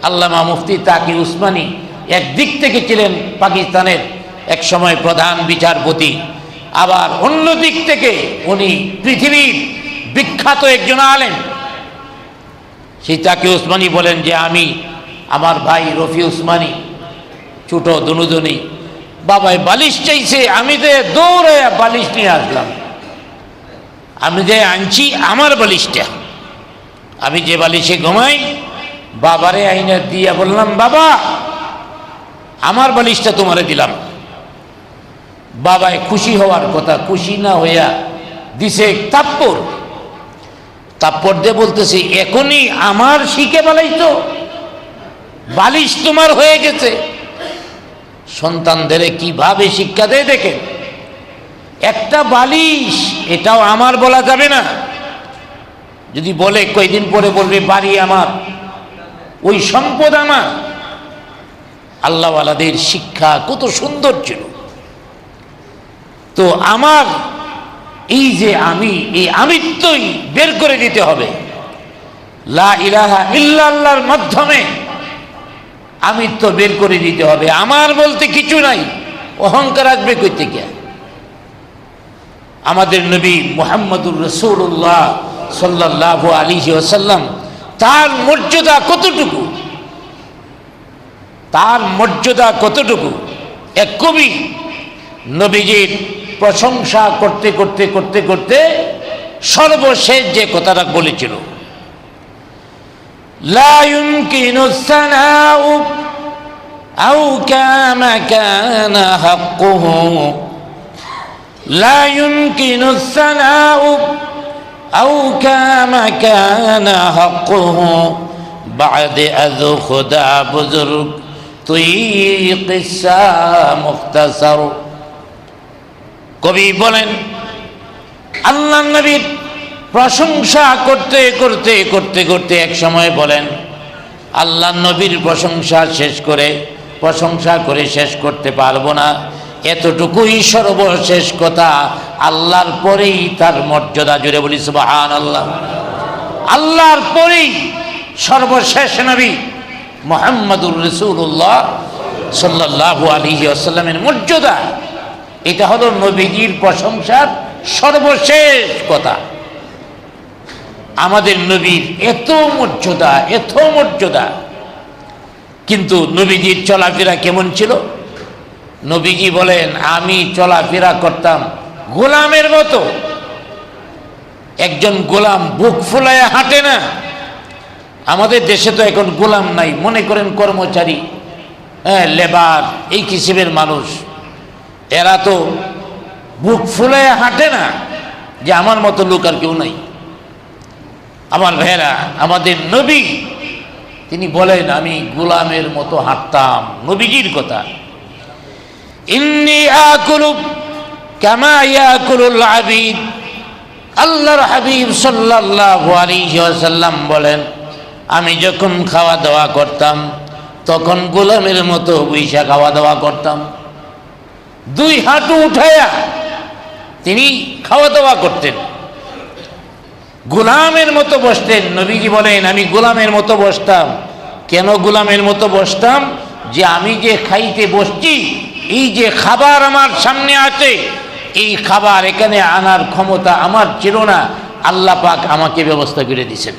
Speaker 1: আল্লামা মুফতি তাকি উসমানী একদিক থেকে ছিলেন পাকিস্তানের এক সময় প্রধান বিচারপতি, আবার অন্য দিক থেকে উনি পৃথিবীর বিখ্যাত একজন আলেম। সেই তাকি উসমানী বলেন যে আমি, আমার ভাই রফি উসমানী, ছোট দুনুদনি, বাবাই বালিশ চাইছে, আমি যে দৌড়ে বালিশ নিয়ে আসলাম। আমি যে আনছি আমার বালিশটা, আমি যে বালিশে ঘুমাই বাবারে আইনা দিয়া বললাম, বাবা আমার বালিশটা তোমারে দিলাম। বাবায় খুশি হওয়ার কথা, খুশি না হইয়া দিছে তাপ্পর দিয়ে বলতেছে, এখনই আমার শিখে বালাইছো, বালিশ তোমার হয়ে গেছে। সন্তানদের কিভাবে শিক্ষা দেয় দেখেন। একটা বালিশ, এটাও আমার বলা যাবে না। যদি বলে কয়দিন পরে বলবে বাড়ি আমার, ওই সম্পদ আমার। আল্লাহওয়ালাদের শিক্ষা কত সুন্দর ছিল। তো আমার এই যে আমি, এই আমিত্বই বের করে দিতে হবে। লা ইলাহা ইল্লাল্লাহর মাধ্যমে আমিত্ব বের করে দিতে হবে। আমার বলতে কিছু নাই, অহংকার আসবে কই থেকে? আমাদের নবী মুহাম্মদুর রাসূলুল্লাহ সাল্লাল্লাহু আলাইহি ওয়াসাল্লাম, তার মর্যাদা কতটুকু, তার মর্যাদা কতটুকু। এক কবি নবীজির প্রশংসা করতে করতে করতে করতে সর্বশেষ যে কথাটা বলেছিল, লা ইউমকিনু সানাউ আও কামা কানা হাক্কুহু, লা ইউমকিনু সানাউ আও কামা কানা হাক্কুহু বা'দে আয খুদা বুজুর্গ তুই কিসসা মুখতাসার। কবি বলেন, আল্লাহ নবীর প্রশংসা করতে করতে করতে করতে এক সময় বলেন, আল্লাহ নবীর প্রশংসা করে শেষ করতে পারবো না, এতটুকুই সর্বশেষ কথা। আল্লাহর পরেই তার মর্যাদা। জুড়ে বলি সুবহানাল্লাহ। আল্লাহর পরেই সর্বশেষ নবী মুহাম্মদুর রাসূলুল্লাহ সাল্লাল্লাহু আলাইহি ওয়াসাল্লামের মর্যাদা। এটা হলো নবীজির প্রশংসার সর্বশেষ কথা। আমাদের নবীর এত মর্যাদা, এত মর্যাদা, কিন্তু নবীজির চলাফেরা কেমন ছিল? নবীজি বলেন, আমি চলাফেরা করতাম গোলামের মতো। একজন গোলাম বুক ফুলায় হাঁটে না। আমাদের দেশে তো এখন গোলাম নাই, মনে করেন কর্মচারী, লেবার, এই কিসিমের মানুষ। এরা তো বুক ফুলায় হাঁটে না যে আমার মতো লোক আর কেউ নাই। আমার ভাইয়েরা, আমাদের নবী তিনি বলেন, আমি গোলামের মতো হাঁটতাম। নবীজির কথা, ইন্নী আকুলু কামা ইয়াকুলুল আবিদ। আল্লাহর হাবিব সাল্লাল্লাহু আলাইহি ওয়াসাল্লাম বলেন, আমি যখন খাওয়া দাওয়া করতাম তখন গোলামের মতো বৈশা খাওয়া দাওয়া করতাম। দুই হাঁটু উঠায়া তিনি খাওয়া দাওয়া করতেন, গোলামের মতো বসতেন। নবীজি বলেন, আমি গোলামের মতো বসতাম। কেন গোলামের মতো বসতাম? যে আমি যে খাইতে বসছি, এই যে খাবার আমার সামনে আছে, এই খাবার এখানে আনার ক্ষমতা আমার ছিল না, আল্লাহ পাক আমাকে ব্যবস্থা করে দিয়েছেন।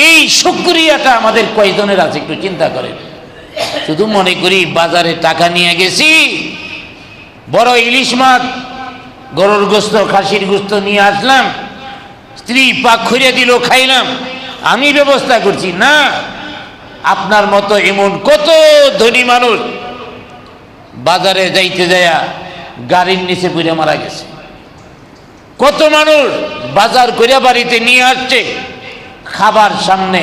Speaker 1: এই শুকরিয়াটা আমাদের কয়জনের আছে একটু চিন্তা করেন। শুধু মনে করি বাজারে টাকা নিয়ে গেছি, বড় ইলিশ মাছ, গরুর গোস্ত, খাসির গোস্ত নিয়ে আসলাম, স্ত্রী পাক খুঁড়ে দিল, খাইলাম, আমি ব্যবস্থা করছি না। আপনার মতো এমন কত ধনী মানুষ বাজারে যাইতে যায়া গাড়ির নিচে পড়ে মারা গেছে। কত মানুষ বাজার করে বাড়িতে নিয়ে আসছে, খাবার সামনে,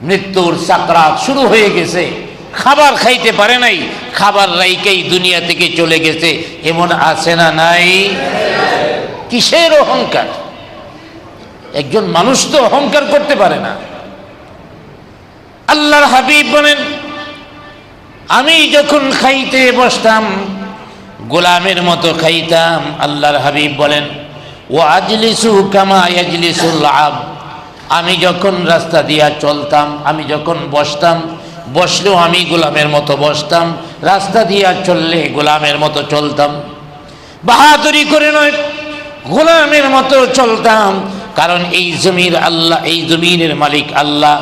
Speaker 1: মৃত্যুর সাকরাত শুরু হয়ে গেছে, খাবার খাইতে পারে নাই, খাবার রাইকেই দুনিয়া থেকে চলে গেছে। এমন আছে না নাই? কিসের অহংকার? একজন মানুষ তো অহংকার করতে পারে না। আল্লাহর হাবিব বলেন, আমি যখন খাইতে বসতাম গোলামের মতো খাইতাম। আল্লাহর হাবিব বলেন, ও আজলিসু কামা ইয়াজলিসুল আবদ। আমি যখন রাস্তা দিয়া চলতাম, আমি যখন বসতাম, বসলেও আমি গোলামের মতো বসতাম, রাস্তা দিয়া চললে গোলামের মতো চলতাম। বাহাদুরি করে নয়, গোলামের মতো চলতাম। কারণ এই জমির আল্লাহ, এই জমিনের মালিক আল্লাহ,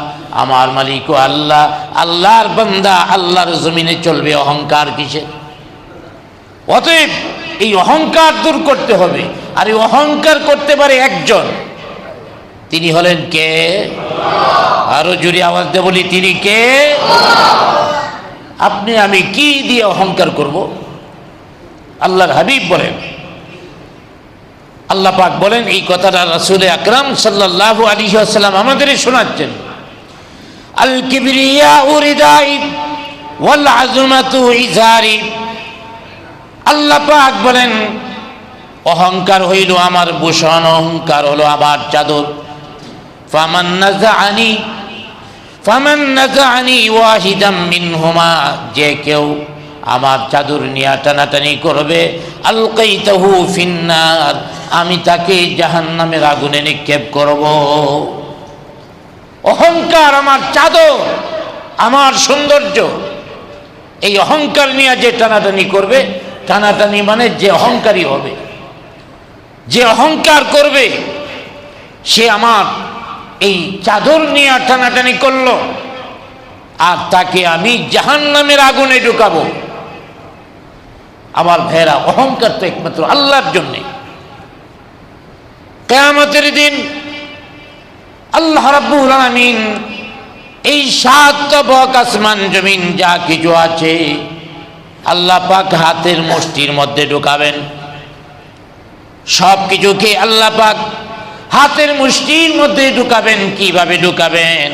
Speaker 1: আমার মালিক ও আল্লাহ, আল্লাহর বান্দা আল্লাহর জমিনে চলবে অহংকার কিসের? অতএব এই অহংকার দূর করতে হবে। আর এই অহংকার করতে পারে একজন, তিনি হলেন কে? আরো জোরে আওয়াজ দিয়ে বলি, তিনি কে? আপনি আমি কি দিয়ে অহংকার করব? আল্লাহর হাবিব বলেন, আল্লাহ পাক বলেন এই কথাটা রাসূল আকরাম সাল্লাল্লাহু আলাইহি ওয়াসাল্লাম আমাদের শোনাচ্ছেন, আল কিবরিয়া উরিদাই ওয়াল আযমাতু ইজারি। আল্লাহ পাক বলেন অহংকার হইল আমার ভূষণ, অহংকার হলো আমার চাদর। ফামান নাযাআনি ওয়াহিদাম মিনহুমা, যে কেউ আমার চাদর নিয়ে টানাটানি করবে, আলকাইতাহু ফিন্নার, আমি তাকে জাহান্নামের আগুনে নিক্ষেপ করব। অহংকার আমার চাদর, আমার সৌন্দর্য। এই অহংকার নিয়ে যে টানাটানি করবে, টানাটানি মানে যে অহংকারী হবে, যে অহংকার করবে, সে আমার এই চাদর নিয়ে টানাটানি করলো, আর তাকে আমি জাহান্নামের আগুনে ঢুকাবো। আমার ভাইয়েরা, অহংকার তো একমাত্র আল্লাহর জন্যে। কিয়ামতের দিন আল্লাহ রাব্বুল আলামিন এই সাত তবক আসমান জমিন যা কিছু আছে আল্লাহ পাক হাতের মুষ্টির মধ্যে ঢুকাবেন। সব কিছুকে আল্লাহ পাক হাতের মুষ্টির মধ্যে ঢুকাবেন। কিভাবে ঢুকাবেন?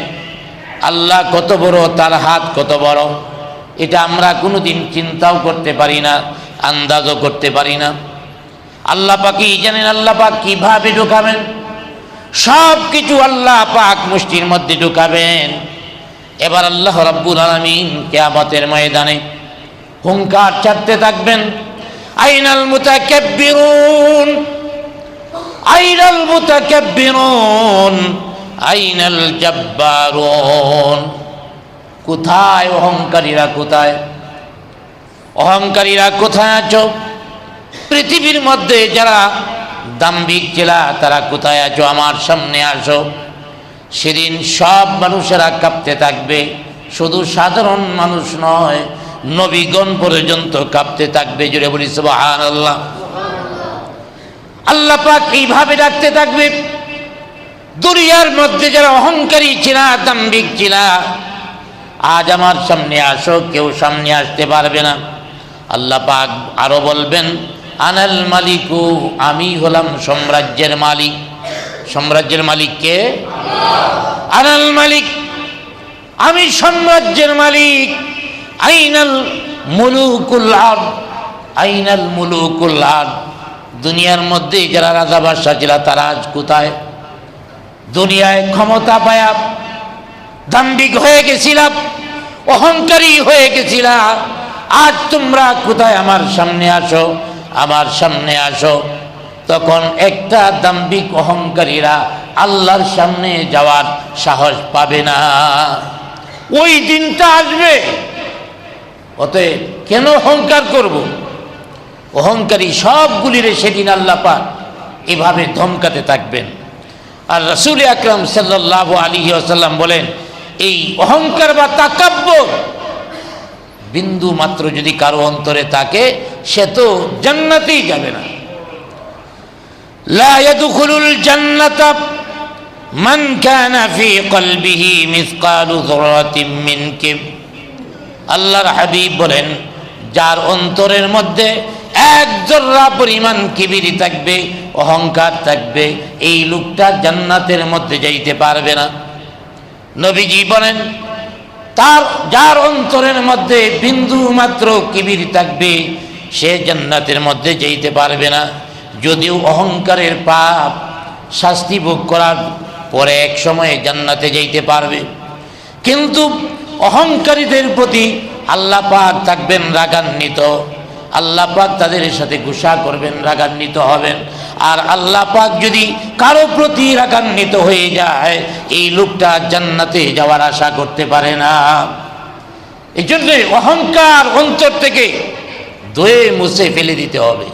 Speaker 1: আল্লাহ কত বড়, তার হাত কত বড়, এটা আমরা কোনোদিন চিন্তাও করতে পারি না, আন্দাজও করতে পারি না। আল্লাহ পাকই জানেন আল্লাহ পাক কিভাবে ঢুকাবেন। সব কিছু আল্লাহ পাক মুষ্টির মধ্যে ঢুকাবেন। এবার আল্লাহ রাব্বুল আলামিন কিয়ামতের ময়দানে হুঙ্কার ছাড়তে থাকবেন, আইনাল মুতাকাব্বিরুন, আইনাল মুতাকাব্বিরুন, আইনাল জাব্বারুন। কোথায় অহংকারীরা? কোথায় অহংকারীরা? কোথায় আছো? পৃথিবীর মধ্যে যারা দাম্ভিক ছিল তারা কোথায় আছো? আমার সামনে আসো। সেদিন সব মানুষেরা কাঁপতে থাকবে। শুধু সাধারণ মানুষ নয়, নবীগণ পর্যন্ত কাঁপতে থাকবে। জোরে বলি সুবহানাল্লাহ। আল্লাহ পাক এইভাবে ডাকতে থাকবে। দুনিয়ার মধ্যে যারা অহংকারী ছিল, দাম্ভিক ছিল, আজ আমার সামনে আসো। কেউ সামনে আসতে পারবে না। আল্লাহ পাক আরো বলবেন, আনাল মালিকু, আমি হলাম সাম্রাজ্যের মালিক। সাম্রাজ্যের মালিক কে? আনাল মালিক, আমি সাম্রাজ্যের মালিক। আইনাল মুলুকুল আরদ, আইনাল মুলুকুল আরদ। দুনিয়ার মধ্যে যারা রাজা বাদশা ছিল তারা আজ কোথায়? দুনিয়ায় ক্ষমতা পায়া দাম্ভিক হয়ে গেছিলাম, অহংকারী হয়ে গেছিলাম। আজ তোমরা কোথায়? আমার সামনে আসো, আমার সামনে আসো। তখন একটা দাম্ভিক অহংকারীরা আল্লাহর সামনে যাওয়ার সাহস পাবে না। ওই দিনটা আসবে। অতএব কেন অহংকার করব? অহংকারী সবগুলিরে সেদিন আল্লাহ পাক এভাবে ধমকাতে থাকবেন। আর রাসূল আকরাম সাল্লাল্লাহু আলাইহি ওয়াসাল্লাম বলেন, এই অহংকার বা তাকাব্বুর বিন্দু মাত্র যদি কারো অন্তরে থাকে, সে তো জান্নাতেই যাবে না। লা ইয়াদখুলুল জান্নাতা মান কানা ফি কলবিহি মিসকালু যারাতিন মিন কিব। আল্লাহর হাবিব বলেন, যার অন্তরের মধ্যে এক জররা পরিমাণ কিবিরি থাকবে, অহংকার থাকবে, এই লোকটা জান্নাতের মধ্যে যাইতে পারবে না। নবীজি বলেন, তার যার অন্তরের মধ্যে বিন্দু মাত্র কিবির থাকবে, সে জান্নাতের মধ্যে যাইতে পারবে না। যদিও অহংকারের পাপ শাস্তি ভোগ করার পরে এক সময়ে জান্নাতে যাইতে পারবে, কিন্তু অহংকারীদের প্রতি আল্লাহ পাক থাকবেন রাগান্বিত। আল্লাহ পাক তাদের সাথে গুসা করবেন, রাগান্বিত হবেন। আর আল্লাহ পাক যদি কারো প্রতি রাগান্বিত হয়ে যায়, এই লোকটা জান্নাতে যাওয়ার আশা করতে পারে না। এই জন্য অহংকার অন্তর থেকে ধুয়ে মুছে ফেলে দিতে হবে।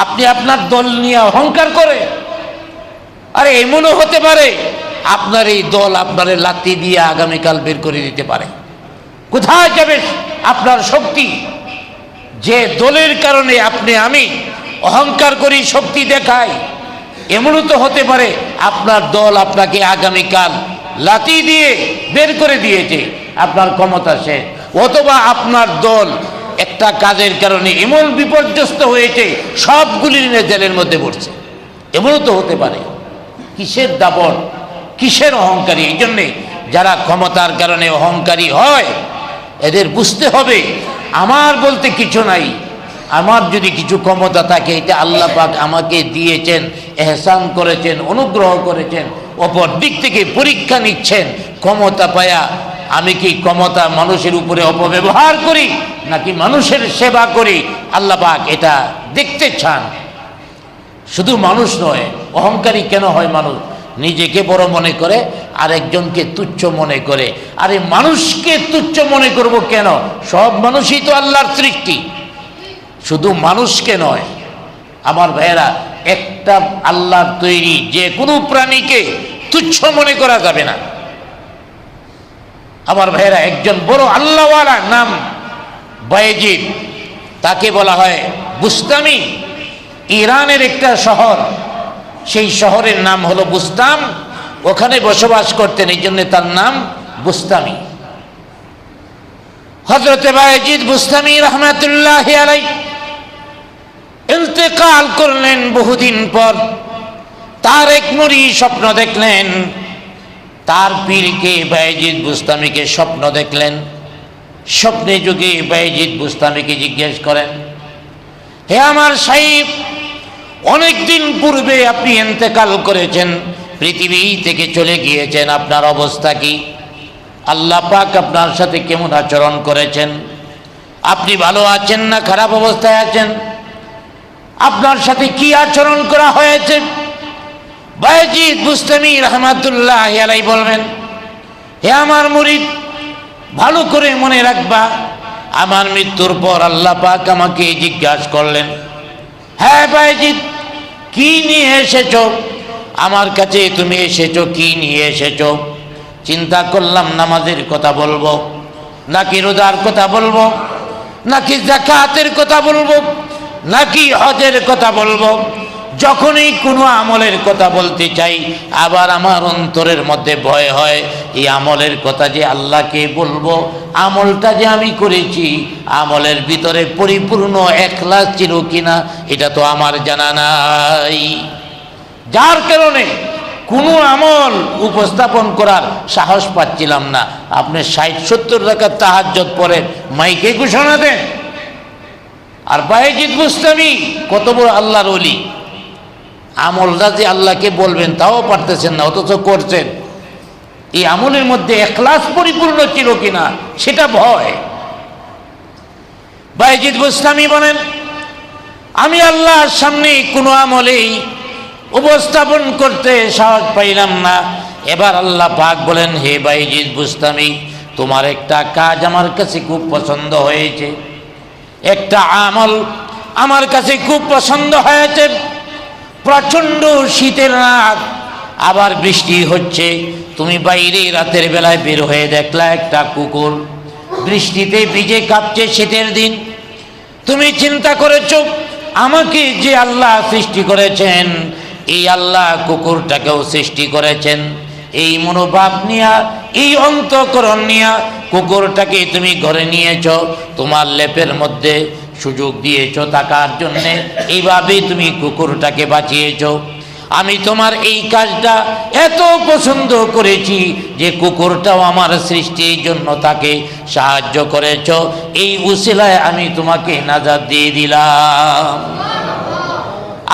Speaker 1: আপনি আপনার দল নিয়ে অহংকার করে, আরে এমনও হতে পারে আপনার এই দল আপনার লাথি দিয়ে আগামীকাল বের করে দিতে পারে। কোথায় যাবে আপনার শক্তি? যে দলের কারণে আপনি আমি অহংকার করি, শক্তি দেখাই, এমনও তো হতে পারে আপনার দল আপনাকে আগামীকাল লাথি দিয়ে বের করে দিয়েছে, আপনার ক্ষমতা শেষ। অথবা আপনার দল একটা কাজের কারণে এমন বিপর্যস্ত হয়েছে সবগুলি নিয়ে জেলের মধ্যে পড়ছে, এমনও তো হতে পারে। কিসের দাপট, কিসের অহংকারী? এই জন্যে যারা ক্ষমতার কারণে অহংকারী হয় এদের বুঝতে হবে আমার বলতে কিছু নাই। আমার যদি কিছু ক্ষমতা থাকে এটা আল্লাহ পাক আমাকে দিয়েছেন, এহসান করেছেন, অনুগ্রহ করেছেন, অপর দিক থেকে পরীক্ষা নিচ্ছেন। ক্ষমতা পায়া আমি কি ক্ষমতা মানুষের উপরে অপব্যবহার করি নাকি মানুষের সেবা করি, আল্লাহ পাক এটা দেখতে চান। শুধু মানুষ নয়, অহংকারী কেন হয় মানুষ? নিজেকে বড় মনে করে, আরেকজনকে তুচ্ছ মনে করে। আরে মানুষকে তুচ্ছ মনে করব কেন? সব মানুষই তো আল্লাহর সৃষ্টি, শুধু মানুষকে নয়। আমার ভাইয়েরা, একটা আল্লাহর তৈরি যে কোনো প্রাণীকে তুচ্ছ মনে করা যাবে না। আমার ভাইয়েরা, একজন বড় আল্লাহওয়ালা নাম বায়েজিদ, তাকে বলা হয় বুস্তামি। ইরানের একটা শহর, সেই শহরের নাম হলো বুস্তাম, ওখানে বসবাস করতেন, এই জন্য তার নাম বুস্তামি। হযরতে বায়েজিদ বুস্তামি রহমাতুল্লাহি আলাইহি ইন্তেকাল করলেন বহুদিন পর। তার এক মুরিদ স্বপ্ন দেখলেন, তার পীরকে বায়েজিদ বুস্তামিকে স্বপ্ন দেখলেন। স্বপ্নে যুগে বায়েজিদ বুস্তামিকে জিজ্ঞেস করেন, হে আমার সাহেব, অনেকদিন পূর্বে আপনি ইন্তেকাল করেছেন, পৃথিবী থেকে চলে গিয়েছেন, আপনার অবস্থা কি? আল্লাহ পাক আপনার সাথে কেমন আচরণ করেছেন? আপনি ভালো আছেন না খারাপ অবস্থায় আছেন? আপনার সাথে কি আচরণ করা হয়েছে? বায়েজিদ বুস্তামি রহমাতুল্লাহি আলাইহি বলবেন, হে আমার মুরিদ, ভালো করে মনে রাখবা, আমার মৃত্যুর পর আল্লাহ পাক আমাকে জিজ্ঞাসা করলেন, হ্যাঁ বায়েজিদ, কি নিয়ে এসেছো আমার কাছে? তুমি এসেছো কি নিয়ে এসেছো? চিন্তা করলাম নামাজের কথা বলবো নাকি রোজার কথা বলবো, নাকি যাকাতের কথা বলবো, নাকি হজের কথা বলবো। যখনই কোনো আমলের কথা বলতে চাই, আবার আমার অন্তরের মধ্যে ভয় হয়, এই আমলের কথা যে আল্লাহকে বলবো, আমলটা যে আমি করেছি আমলের ভিতরে পরিপূর্ণ ইখলাস ছিল কিনা এটা তো আমার জানা নাই। যার কারণে কোনো আমল উপস্থাপন করার সাহস পাচ্ছিলাম না। আপনি 60-70 রাকাত তাহাজ্জুদ পড়েন, মাইকে ঘোষণা দেন। আর বায়েজিদ বুস্তামি কত বড় আল্লাহর ওলি, আমলটা যে আল্লাহকে বলবেন তাও পারতেছেন না, অথচ করছেন। এই আমলের মধ্যে ইখলাস পরিপূর্ণ ছিল কিনা সেটা ভয়। বায়েজিদ বুস্তামি বলেন, আমি আল্লাহর সামনে কোনো আমলেই উপস্থাপন করতে সাহস পাইলাম না। এবার আল্লাহ পাক বলেন, হে বায়েজিদ বুস্তামি, তোমার একটা কাজ আমার কাছে খুব পছন্দ হয়েছে, একটা আমল আমার কাছে খুব পছন্দ হয়েছে। প্রচণ্ড শীতের রাত, আবার বৃষ্টি হচ্ছে, তুমি বাইরে রাতের বেলায় বের হয়ে দেখলা একটা কুকুর বৃষ্টিতে ভিজে কাঁপছে, শীতের দিন। তুমি চিন্তা করেছ আমাকে যে আল্লাহ সৃষ্টি করেছেন, এই আল্লাহ কুকুরটাকেও সৃষ্টি করেছেন। এই মনোভাব নিয়া, এই অন্তঃকরণ নিয়া কুকুরটাকে তুমি ঘরে নিয়েছ, তোমার লেপের মধ্যে সুযোগ দিয়েছ থাকার জন্যে, এইভাবেই তুমি কুকুরটাকে বাঁচিয়েছ। আমি তোমার এই কাজটা এত পছন্দ করেছি যে কুকুরটাও আমার সৃষ্টির জন্য তাকে সাহায্য করেছ, এই উসিলায় আমি তোমাকে নাজাত দিয়ে দিলাম।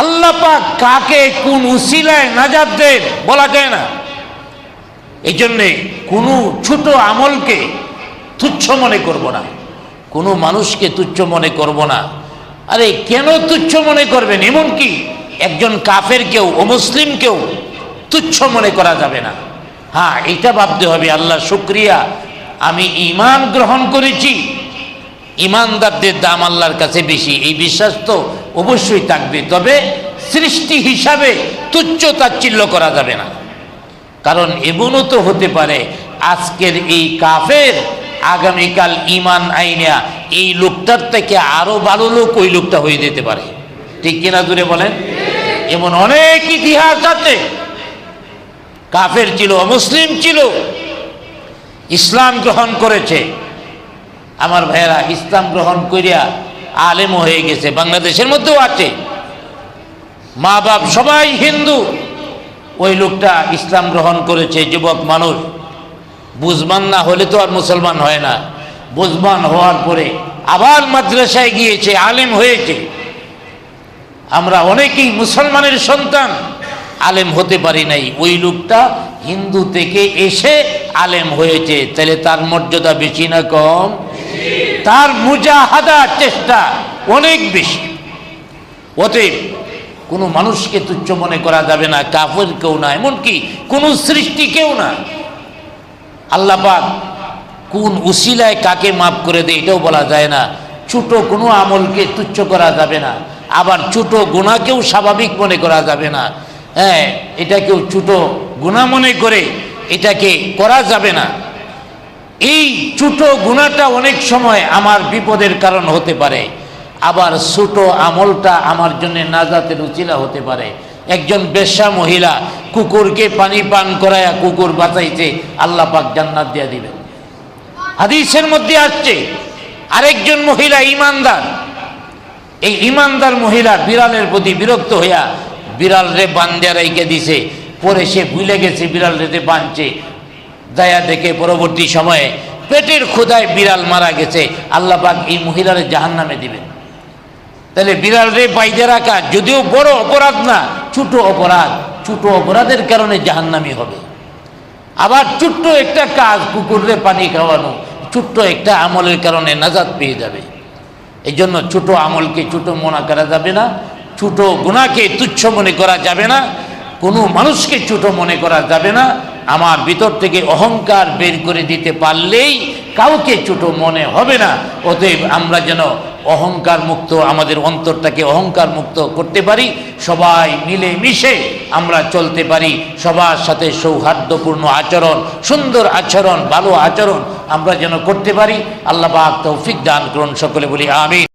Speaker 1: আল্লাহ পাক কাকে কোন উসিলায় নাজাত দেন বলা যায় না। এই জন্যে কোনো ছোট আমলকে তুচ্ছ মনে করব না, কোনো মানুষকে তুচ্ছ মনে করব না। আরে কেন তুচ্ছ মনে করবেন? এমনকি একজন কাফেরকেও, অমুসলিমকেও তুচ্ছ মনে করা যাবে না। হ্যাঁ, এটা ভাবতে হবে আল্লাহ শুকরিয়া, আমি ঈমান গ্রহণ করেছি, ঈমানদারদের দাম আল্লাহর কাছে বেশি, এই বিশ্বাস তো অবশ্যই থাকবে। তবে সৃষ্টি হিসাবে তুচ্ছ তাচ্ছিল্য করা যাবে না। কারণ এমনও তো হতে পারে আজকের এই কাফের আগামীকাল ঈমান আইনা এই লোকটার থেকে আরো ভালো লোক ওই লোকটা হয়ে যেতে পারে, ঠিক কিনা জুড়ে বলেন? এমন অনেক ইতিহাস আছে। কাফের ছিল, অমুসলিম ছিল, ইসলাম গ্রহণ করেছে। আমার ভাইয়েরা ইসলাম গ্রহণ করিয়া আলেম হয়ে গেছে, বাংলাদেশের মধ্যেও আছে। মা বাপ সবাই হিন্দু, ওই লোকটা ইসলাম গ্রহণ করেছে, যুবক মানুষ। বুঝবান না হলে তো আর মুসলমান হয় না। বুঝবান হওয়ার পরে আবার মাদ্রাসায় গিয়েছে, আলেম হয়েছে। আমরা অনেকেই মুসলমানের সন্তান, আলেম হতে পারি নাই। ওই লোকটা হিন্দু থেকে এসে আলেম হয়েছে, তাহলে তার মর্যাদা বেশি না কম? তার মুজাহাদা, চেষ্টা অনেক বেশি। অতএব কোনো মানুষকে তুচ্ছ মনে করা যাবে না, কাফের কেউ না, এমনকি কোনো সৃষ্টি কেউ না। আল্লাহ পাক কোন উসিলায় কাকে মাফ করে দেয় এটাও বলা যায় না। ছোট কোনো আমলকে তুচ্ছ করা যাবে না, আবার ছোট গুনাহকেও স্বাভাবিক মনে করা যাবে না। হ্যাঁ, এটাকেও ছোট গুনাহ মনে করে এটাকে করা যাবে না। এই ছোট গুনাহটা অনেক সময় আমার বিপদের কারণ হতে পারে, আবার ছোট আমলটা আমার জন্য নাজাতের উচিলা হতে পারে। একজন বেশ্যা মহিলা কুকুরকে পানি পান করায়া কুকুর বাঁচাইছে, আল্লাহ পাক জান্নাত দিয়ে দিবেন, হাদিসের মধ্যে আসছে। আরেকজন মহিলা ইমানদার, এই ইমানদার মহিলা বিড়ালের প্রতি বিরক্ত হইয়া বিড়াল রে বান্ধে রেখে দিছে, পরে সে ভুলে গেছে বিড়াল রেতে বাঁধছে, দয়া দেখে পরবর্তী সময়ে পেটের ক্ষুধায় বিড়াল মারা গেছে, আল্লাহ পাক এই মহিলারে জাহান্নামে দিবেন। তাহলে বিড়াল রে বাইদে রাখা যদিও বড় অপরাধ না, ছোট অপরাধ, ছোট অপরাধের কারণে জাহান্নামী হবে। আবার ছোট্ট একটা কাজ, কুকুররে পানি খাওয়ানো, ছোট্ট একটা আমলের কারণে নাজাত পেয়ে যাবে। এই জন্য ছোট আমলকে ছোট মনে করা যাবে না, ছোট গুনাহকে তুচ্ছ মনে করা যাবে না, কোনো মানুষকে ছোট মনে করা যাবে না। আমার ভিতর থেকে অহংকার বের করে দিতে পারলেই কাউকে ছোট মনে হবে না। অতএব আমরা যেন অহংকার মুক্ত, আমাদের অন্তরটাকে অহংকার মুক্ত করতে পারি, সবাই মিলে মিশে আমরা চলতে পারি, সবার সাথে সৌহার্দ্যপূর্ণ আচরণ, সুন্দর আচরণ, ভালো আচরণ আমরা যেন করতে পারি। আল্লাহ পাক তৌফিক দান করুন, সকলে বলি আমিন।